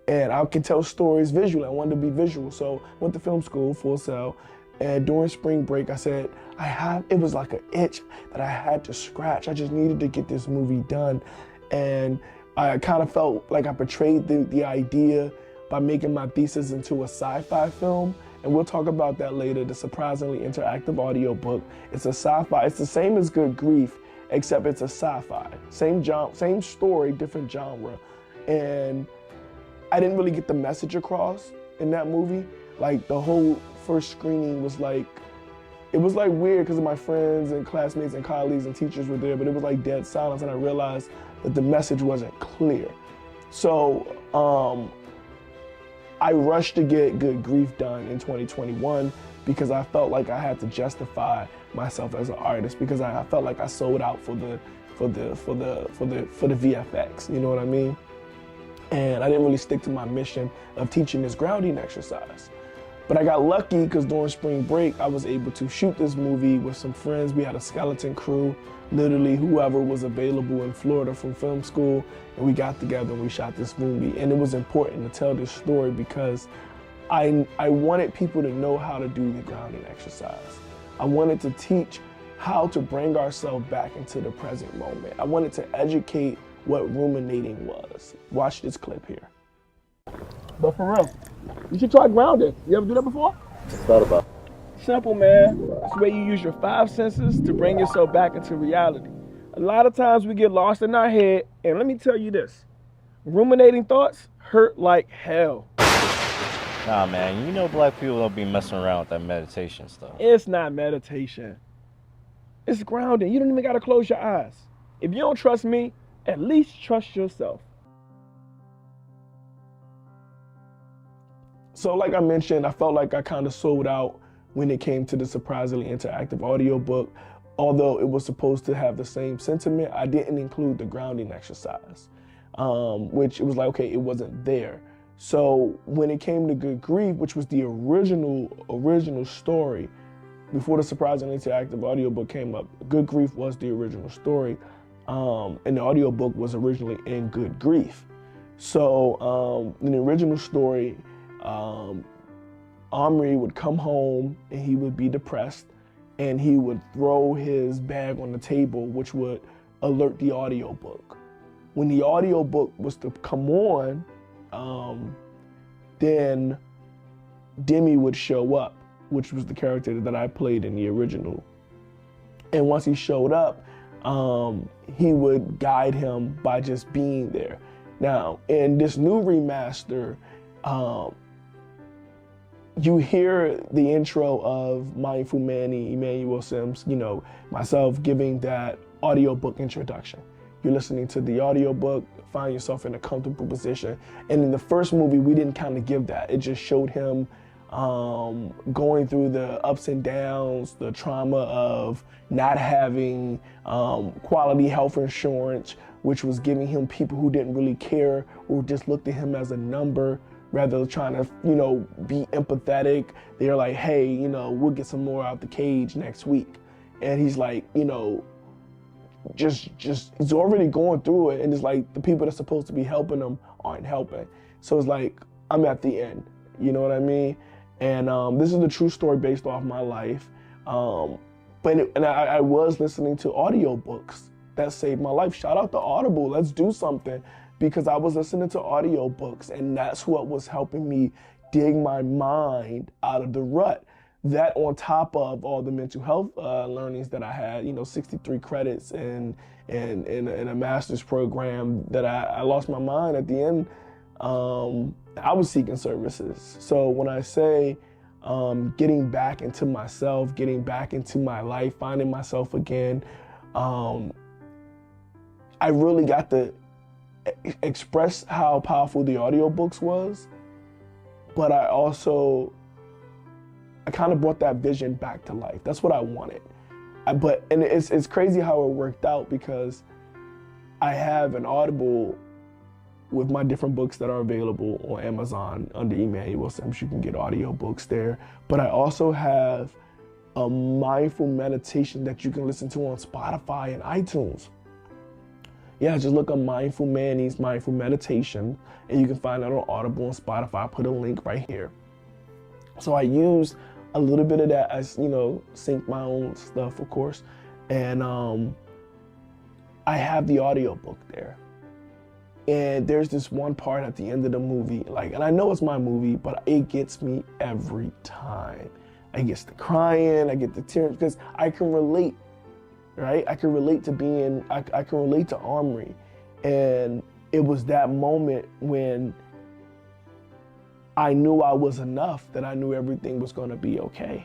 And I can tell stories visually. I wanted to be visual. So I went to film school, Full Sail. And during spring break, I said, it was like an itch that I had to scratch. I just needed to get this movie done. And I kind of felt like I betrayed the idea by making my thesis into a sci-fi film. And we'll talk about that later, the surprisingly interactive audiobook. It's a sci-fi, it's the same as Good Grief, except it's a sci-fi. Same story, different genre. And I didn't really get the message across in that movie. Like the whole first screening was like, it was like weird because my friends and classmates and colleagues and teachers were there, but it was like dead silence, and I realized that the message wasn't clear. So I rushed to get Good Grief done in 2021 because I felt like I had to justify myself as an artist, because I felt like I sold out for the VFX, you know what I mean? And I didn't really stick to my mission of teaching this grounding exercise. But I got lucky because during spring break, I was able to shoot this movie with some friends. We had a skeleton crew, literally whoever was available in Florida from film school, and we got together and we shot this movie. And it was important to tell this story because I wanted people to know how to do the grounding exercise. I wanted to teach how to bring ourselves back into the present moment. I wanted to educate what ruminating was. Watch this clip here. But for real, you should try grounding. You ever do that before? Thought about. Simple, man. It's where you use your 5 senses to bring yourself back into reality. A lot of times we get lost in our head, and let me tell you this, ruminating thoughts hurt like hell. Nah, man, you know black people don't be messing around with that meditation stuff. It's not meditation. It's grounding. You don't even gotta close your eyes. If you don't trust me, at least trust yourself. So like I mentioned, I felt like I kind of sold out when it came to the surprisingly interactive audiobook. Although it was supposed to have the same sentiment, I didn't include the grounding exercise, which it was like, okay, it wasn't there. So when it came to Good Grief, which was the original story, before the surprisingly interactive audiobook came up, Good Grief was the original story, and the audiobook was originally in Good Grief. So in the original story, Omri would come home and he would be depressed, and he would throw his bag on the table, which would alert the audiobook. When the audiobook was to come on, then Demi would show up, which was the character that I played in the original. And once he showed up, he would guide him by just being there. Now, in this new remaster, you hear the intro of Mindful Manny, Emmanuel Simms, you know, myself giving that audiobook introduction. You're listening to the audiobook, find yourself in a comfortable position. And in the first movie, we didn't kind of give that. It just showed him going through the ups and downs, the trauma of not having quality health insurance, which was giving him people who didn't really care or just looked at him as a number, rather than trying to, you know, be empathetic. They're like, hey, you know, we'll get some more out the cage next week. And he's like, you know, just he's already going through it, and it's like the people that's supposed to be helping him aren't helping. So it's like, I'm at the end, you know what I mean? And this is the true story based off my life. I was listening to audiobooks that saved my life. Shout out to Audible, let's do something. Because I was listening to audiobooks, and that's what was helping me dig my mind out of the rut. That on top of all the mental health learnings that I had, you know, 63 credits in a master's program, that I lost my mind at the end. I was seeking services. So when I say getting back into myself, getting back into my life, finding myself again, I really got to express how powerful the audiobooks was, but I kind of brought that vision back to life. That's what I wanted. It's crazy how it worked out, because I have an Audible with my different books that are available on Amazon under Emmanuel Simms. You can get audio books there. But I also have a mindful meditation that you can listen to on Spotify and iTunes. Yeah, just look up Mindful Manny's Mindful Meditation, and you can find that on Audible and Spotify. I'll put a link right here. So I use a little bit of that as, you know, sync my own stuff, of course. And I have the audio book there. And there's this one part at the end of the movie, like, and I know it's my movie, but it gets me every time. I get to crying, I get the tears, because I can relate, right? I can relate to being, I can relate to Omri. And it was that moment when I knew I was enough, that I knew everything was gonna be okay.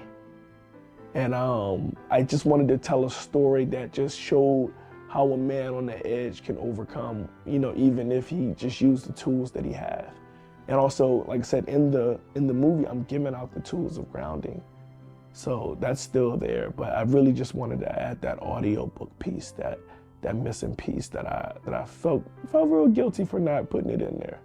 And I just wanted to tell a story that just showed how a man on the edge can overcome, you know, even if he just used the tools that he has. And also, like I said, in the movie, I'm giving out the tools of grounding. So that's still there, but I really just wanted to add that audiobook piece, that missing piece that I felt real guilty for not putting it in there.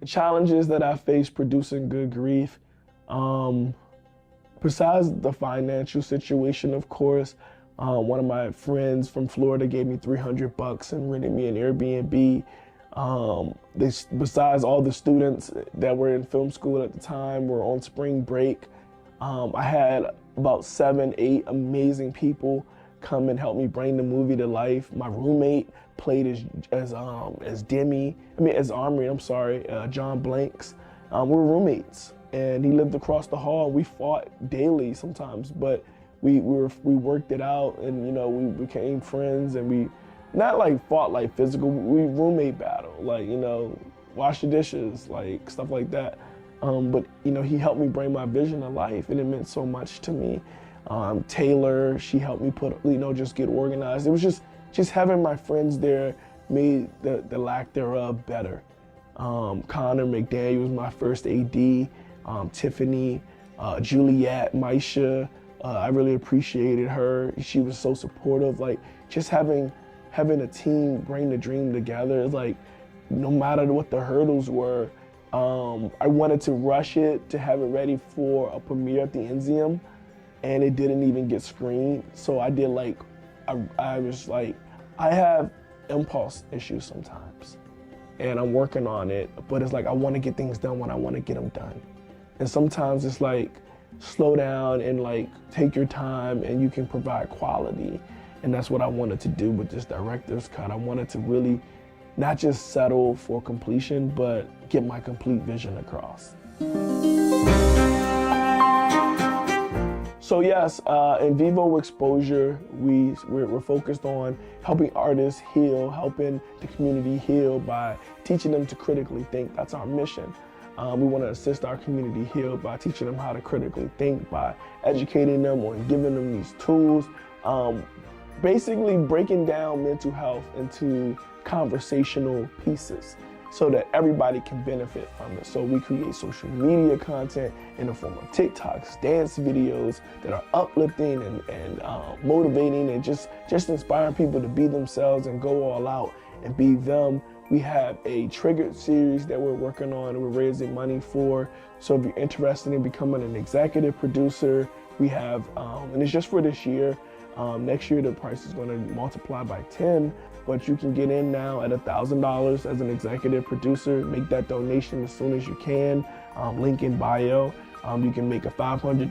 The challenges that I face producing Good Grief, besides the financial situation, of course, one of my friends from Florida gave me $300 and rented me an Airbnb. Besides all the students that were in film school at the time were on spring break, I had about 7, 8 amazing people come and help me bring the movie to life. My roommate played as Omri, I'm sorry, John Blanks. We're roommates, and he lived across the hall. We fought daily sometimes, but we worked it out, and you know, we became friends, and we not like fought like physical, we roommate battle, like, you know, wash the dishes, like stuff like that. But you know, he helped me bring my vision to life, and it meant so much to me. Taylor, she helped me just get organized. It was just having my friends there made the lack thereof better. Connor McDaniel was my first AD, Tiffany, Juliet, Maisha, I really appreciated her. She was so supportive. Like, just having a team bring the dream together, like, no matter what the hurdles were, I wanted to rush it to have it ready for a premiere at the Enzium, and it didn't even get screened. So I did I was like, I have impulse issues sometimes, and I'm working on it, but it's like I want to get things done when I want to get them done. And sometimes it's like, slow down and like take your time, and you can provide quality. And that's what I wanted to do with this director's cut. I wanted to really not just settle for completion, but get my complete vision across. So yes, in Vivo Exposure, we're focused on helping artists heal, helping the community heal by teaching them to critically think. That's our mission. We want to assist our community heal by teaching them how to critically think, by educating them on giving them these tools, basically breaking down mental health into conversational pieces so that everybody can benefit from it. So we create social media content in the form of TikToks, dance videos that are uplifting and motivating, and just inspiring people to be themselves and go all out and be them. We have a Triggered series that we're working on and we're raising money for. So if you're interested in becoming an executive producer, we have, and it's just for this year. Next year, the price is going to multiply by 10, but you can get in now at $1,000 as an executive producer. Make that donation as soon as you can. Link in bio. You can make a $500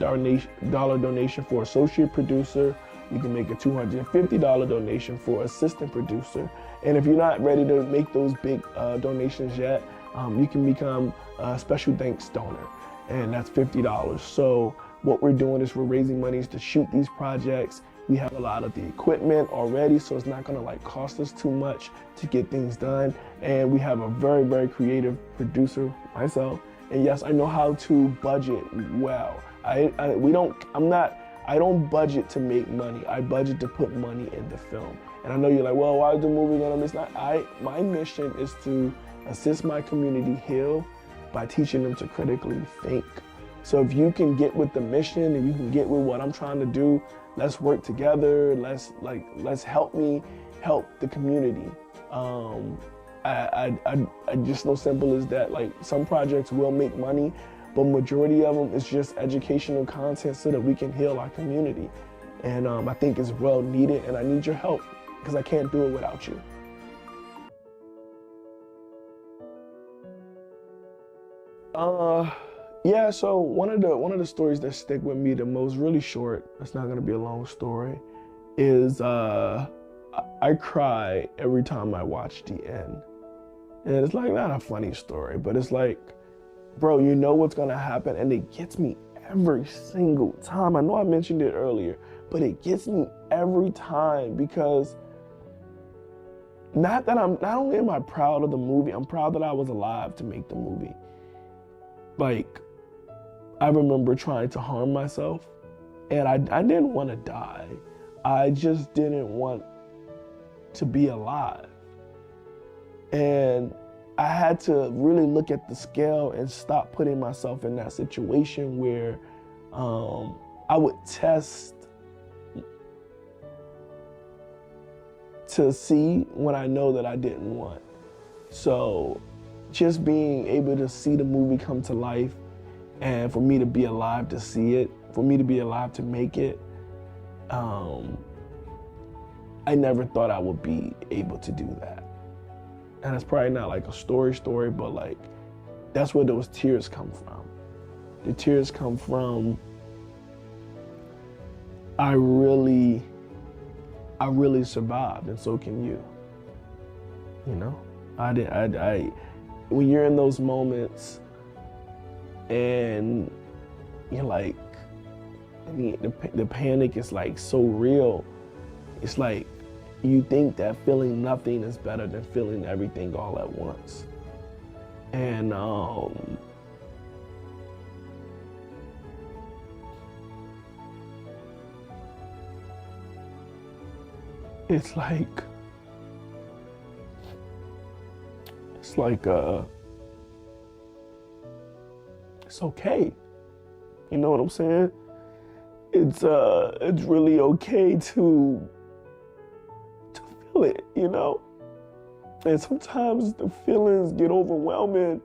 donation for associate producer. You can make a $250 donation for assistant producer. And if you're not ready to make those big donations yet, you can become a special thanks donor, and that's $50. So what we're doing is we're raising monies to shoot these projects. We have a lot of the equipment already, so it's not gonna like cost us too much to get things done. And we have a very, very creative producer, myself. And yes, I know how to budget well. I don't budget to make money. I budget to put money in the film. And I know you're like, well, why is the movie gonna miss? My mission is to assist my community heal by teaching them to critically think. So if you can get with the mission and you can get with what I'm trying to do, let's work together. Let's help me help the community. I just know simple as that. Like, some projects will make money, but majority of them is just educational content so that we can heal our community. And I think it's well needed, and I need your help because I can't do it without you. Yeah, so one of the stories that stick with me the most, really short, it's not gonna be a long story, is I cry every time I watch the end. And it's like not a funny story, but it's like, bro, you know what's gonna happen, and it gets me every single time. I know I mentioned it earlier, but it gets me every time because not only am I proud of the movie, I'm proud that I was alive to make the movie. Like, I remember trying to harm myself, and I didn't want to die. I just didn't want to be alive. And I had to really look at the scale and stop putting myself in that situation where I would test to see when I know that I didn't want. So just being able to see the movie come to life, and for me to be alive to see it, for me to be alive to make it, I never thought I would be able to do that. And it's probably not like a story, but like, that's where those tears come from. The tears come from, I really survived, and so can you. You know, when you're in those moments and you're like, I mean, the panic is like so real. It's like you think that feeling nothing is better than feeling everything all at once. And it's like it's okay. You know what I'm saying? It's really okay to feel it, you know? And sometimes the feelings get overwhelming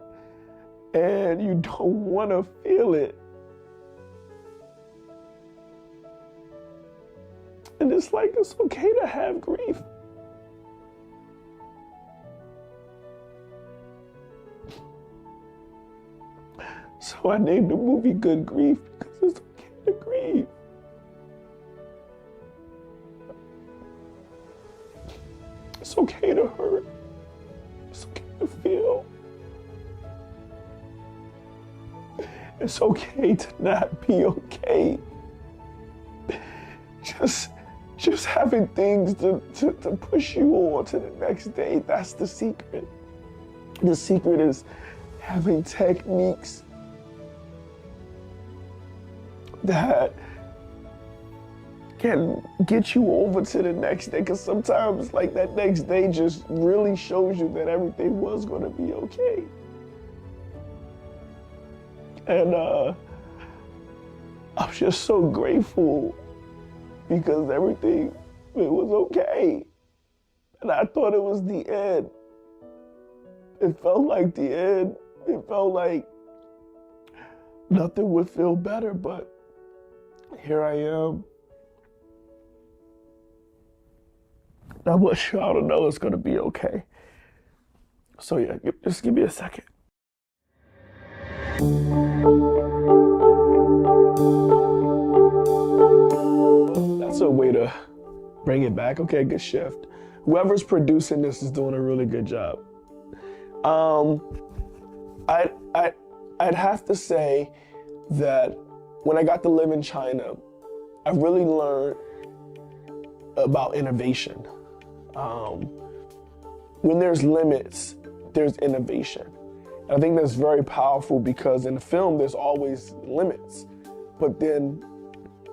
and you don't want to feel it. And it's like, it's okay to have grief. So I named the movie Good Grief because it's okay to grieve. It's okay to hurt. It's okay to feel. It's okay to not be okay. Just having things to push you on to the next day, that's the secret. The secret is having techniques that can get you over to the next day, because sometimes like that next day just really shows you that everything was going to be okay. And I'm just so grateful because everything, it was okay. And I thought it was the end. It felt like the end. It felt like nothing would feel better, but here I am. I want y'all to know it's gonna be okay. So yeah, just give me a second. That's a way to bring it back. Okay, good shift. Whoever's producing this is doing a really good job. I'd have to say that when I got to live in China, I really learned about innovation. When there's limits, there's innovation. And I think that's very powerful because in the film, there's always limits, but then,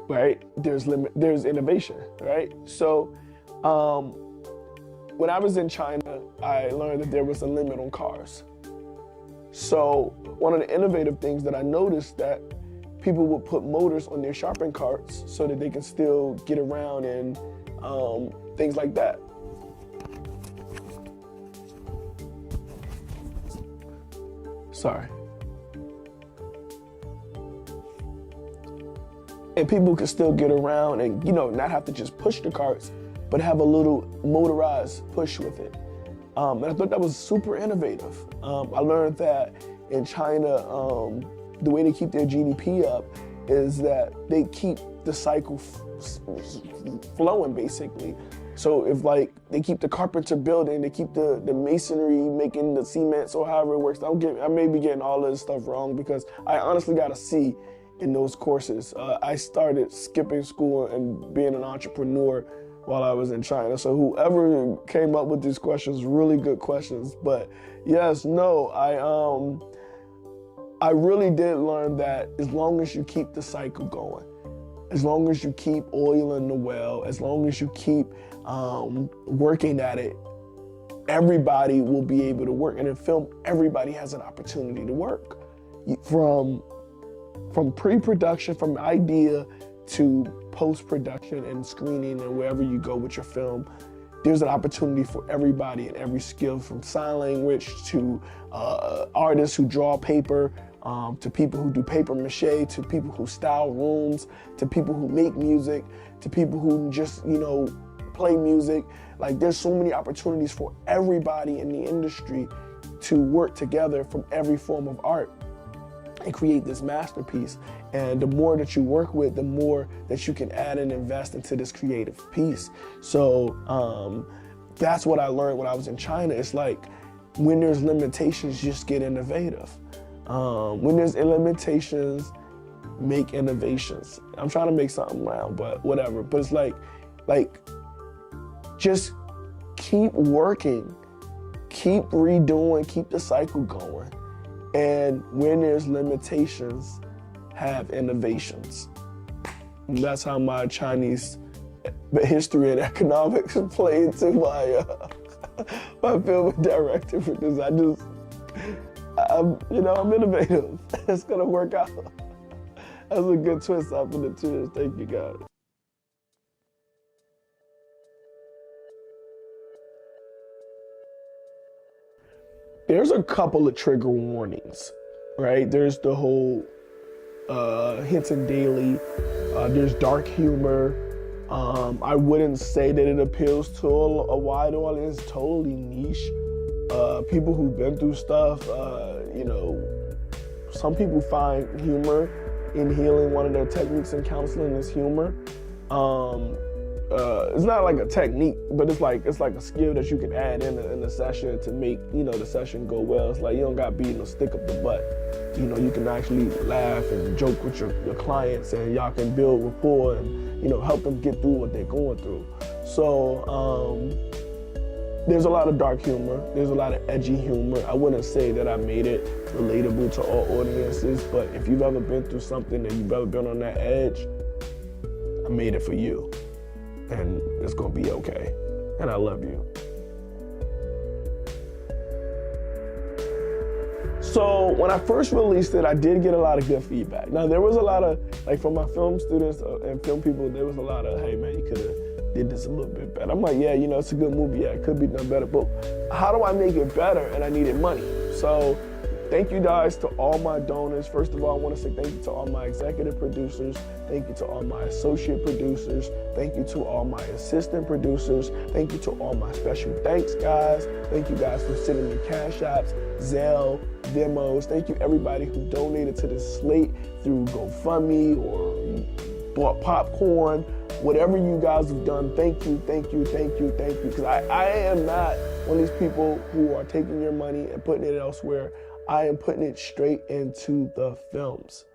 right, there's innovation, right? So when I was in China, I learned that there was a limit on cars. So one of the innovative things that I noticed that people would put motors on their shopping carts so that they can still get around and things like that. Sorry. And people can still get around and, you know, not have to just push the carts, but have a little motorized push with it. And I thought that was super innovative. I learned that in China, the way they keep their GDP up is that they keep the cycle flowing, basically. So if like they keep the carpenter building, they keep the masonry making the cement, so however it works. I may be getting all of this stuff wrong because I honestly got a C in those courses. I started skipping school and being an entrepreneur while I was in China. So whoever came up with these questions, really good questions. But yes, no, I really did learn that as long as you keep the cycle going, as long as you keep oiling the well, as long as you keep working at it, everybody will be able to work. And in film, everybody has an opportunity to work. From pre-production, from idea to post-production and screening and wherever you go with your film, there's an opportunity for everybody and every skill, from sign language to artists who draw paper, to people who do paper mache, to people who style rooms, to people who make music, to people who just, you know, play music. Like, there's so many opportunities for everybody in the industry to work together from every form of art and create this masterpiece. And the more that you work with, the more that you can add and invest into this creative piece. So that's what I learned when I was in China. It's like, when there's limitations, just get innovative. When there's limitations, make innovations. I'm trying to make something round, but whatever. But it's like just keep working, keep redoing, keep the cycle going. And when there's limitations, have innovations. And that's how my Chinese history and economics play into my film and directing, because I'm innovative. It's gonna work out. That's a good twist up in the twist. Thank you, guys. There's a couple of trigger warnings, right? There's the whole Hinton Daily. There's dark humor. I wouldn't say that it appeals to a wide audience. Totally niche. People who've been through stuff. Some people find humor in healing. One of their techniques in counseling is humor. It's not like a technique, but it's like a skill that you can add in the session to make the session go well. It's like you don't got beating a stick up the butt. You can actually laugh and joke with your clients, and y'all can build rapport and help them get through what they're going through. So there's a lot of dark humor. There's a lot of edgy humor. I wouldn't say that I made it relatable to all audiences, but if you've ever been through something and you've ever been on that edge, I made it for you. And it's gonna be okay. And I love you. So when I first released it, I did get a lot of good feedback. Now there was a lot of, from my film students and film people, there was a lot of, hey man, you could've did this a little bit better. I'm like, yeah, it's a good movie, yeah, it could be done better, but how do I make it better? And I needed money. So thank you guys to all my donors. First of all, I want to say thank you to all my executive producers. Thank you to all my associate producers. Thank you to all my assistant producers. Thank you to all my special thanks guys. Thank you guys for sending me cash apps, Zelle, demos. Thank you everybody who donated to this slate through GoFundMe or bought popcorn. Whatever you guys have done, thank you, thank you, thank you, thank you. Because I am not one of these people who are taking your money and putting it elsewhere. I am putting it straight into the films.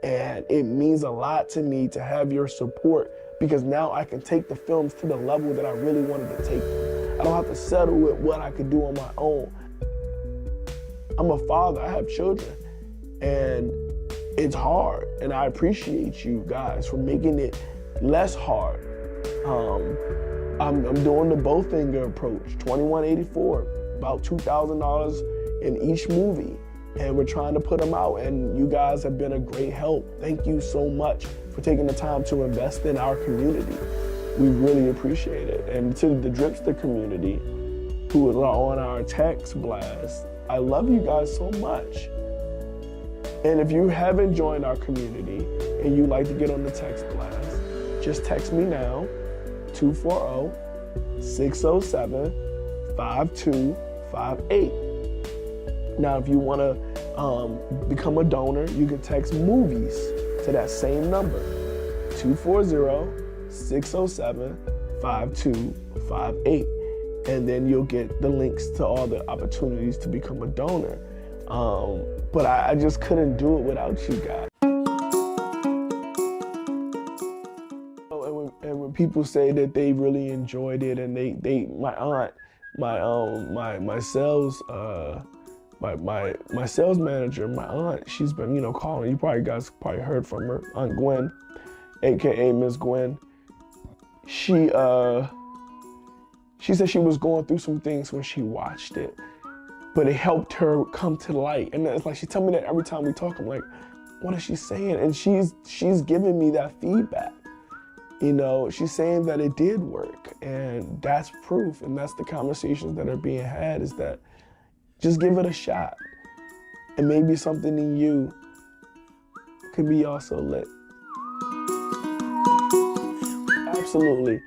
And it means a lot to me to have your support, because now I can take the films to the level that I really wanted to take them. I don't have to settle with what I could do on my own. I'm a father, I have children, and it's hard. And I appreciate you guys for making it less hard. I'm doing the Bowfinger approach, $21.84, about $2,000 in each movie. and we're trying to put them out, and you guys have been a great help. Thank you so much for taking the time to invest in our community. We really appreciate it. And to the Dripster community who are on our text blast, I love you guys so much. And if you haven't joined our community and you'd like to get on the text blast, just text me now, 240-607-5258. Now, if you want to become a donor, you can text movies to that same number, 240-607-5258. And then you'll get the links to all the opportunities to become a donor. But I just couldn't do it without you guys. And when people say that they really enjoyed it, and my aunt, my sales manager, my aunt, she's been calling. You guys probably heard from her, Aunt Gwen, aka Miss Gwen. She said she was going through some things when she watched it, but it helped her come to light. And it's like she tell me that every time we talk. I'm like, what is she saying? And she's giving me that feedback. She's saying that it did work, and that's proof. And that's the conversations that are being had, is that just give it a shot, and maybe something in you could be also lit. Absolutely.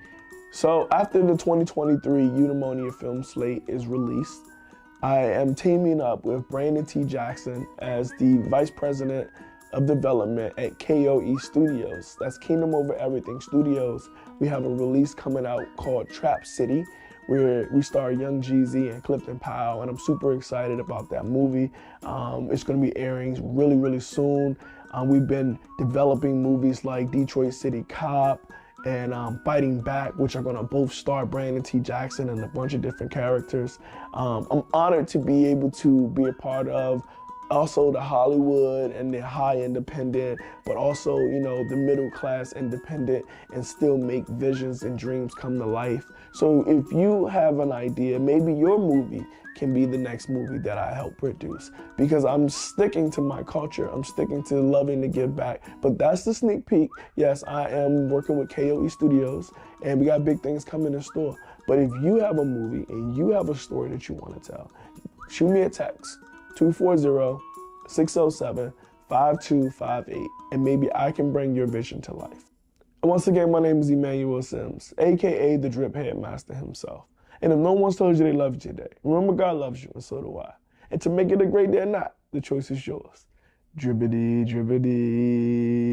So after the 2023 Eudaimonia film slate is released, I am teaming up with Brandon T. Jackson as the Vice President of Development at KOE Studios. That's Kingdom Over Everything Studios. We have a release coming out called Trap City, where we star Young Jeezy and Clifton Powell, and I'm super excited about that movie. It's gonna be airing really, really soon. We've been developing movies like Detroit City Cop and Fighting Back, which are gonna both star Brandon T. Jackson and a bunch of different characters. I'm honored to be able to be a part of also the Hollywood and the high independent, but also, the middle class independent, and still make visions and dreams come to life. So if you have an idea, maybe your movie can be the next movie that I help produce, because I'm sticking to my culture. I'm sticking to loving to give back. But that's the sneak peek. Yes, I am working with KOE Studios, and we got big things coming in store. But if you have a movie and you have a story that you want to tell, shoot me a text, 240-607-5258, and maybe I can bring your vision to life. And once again, my name is Emmanuel Simms, aka the Drip Headmaster himself. And if no one's told you they love you today, remember God loves you, and so do I. And to make it a great day or not, the choice is yours. Dribbity, dribbity.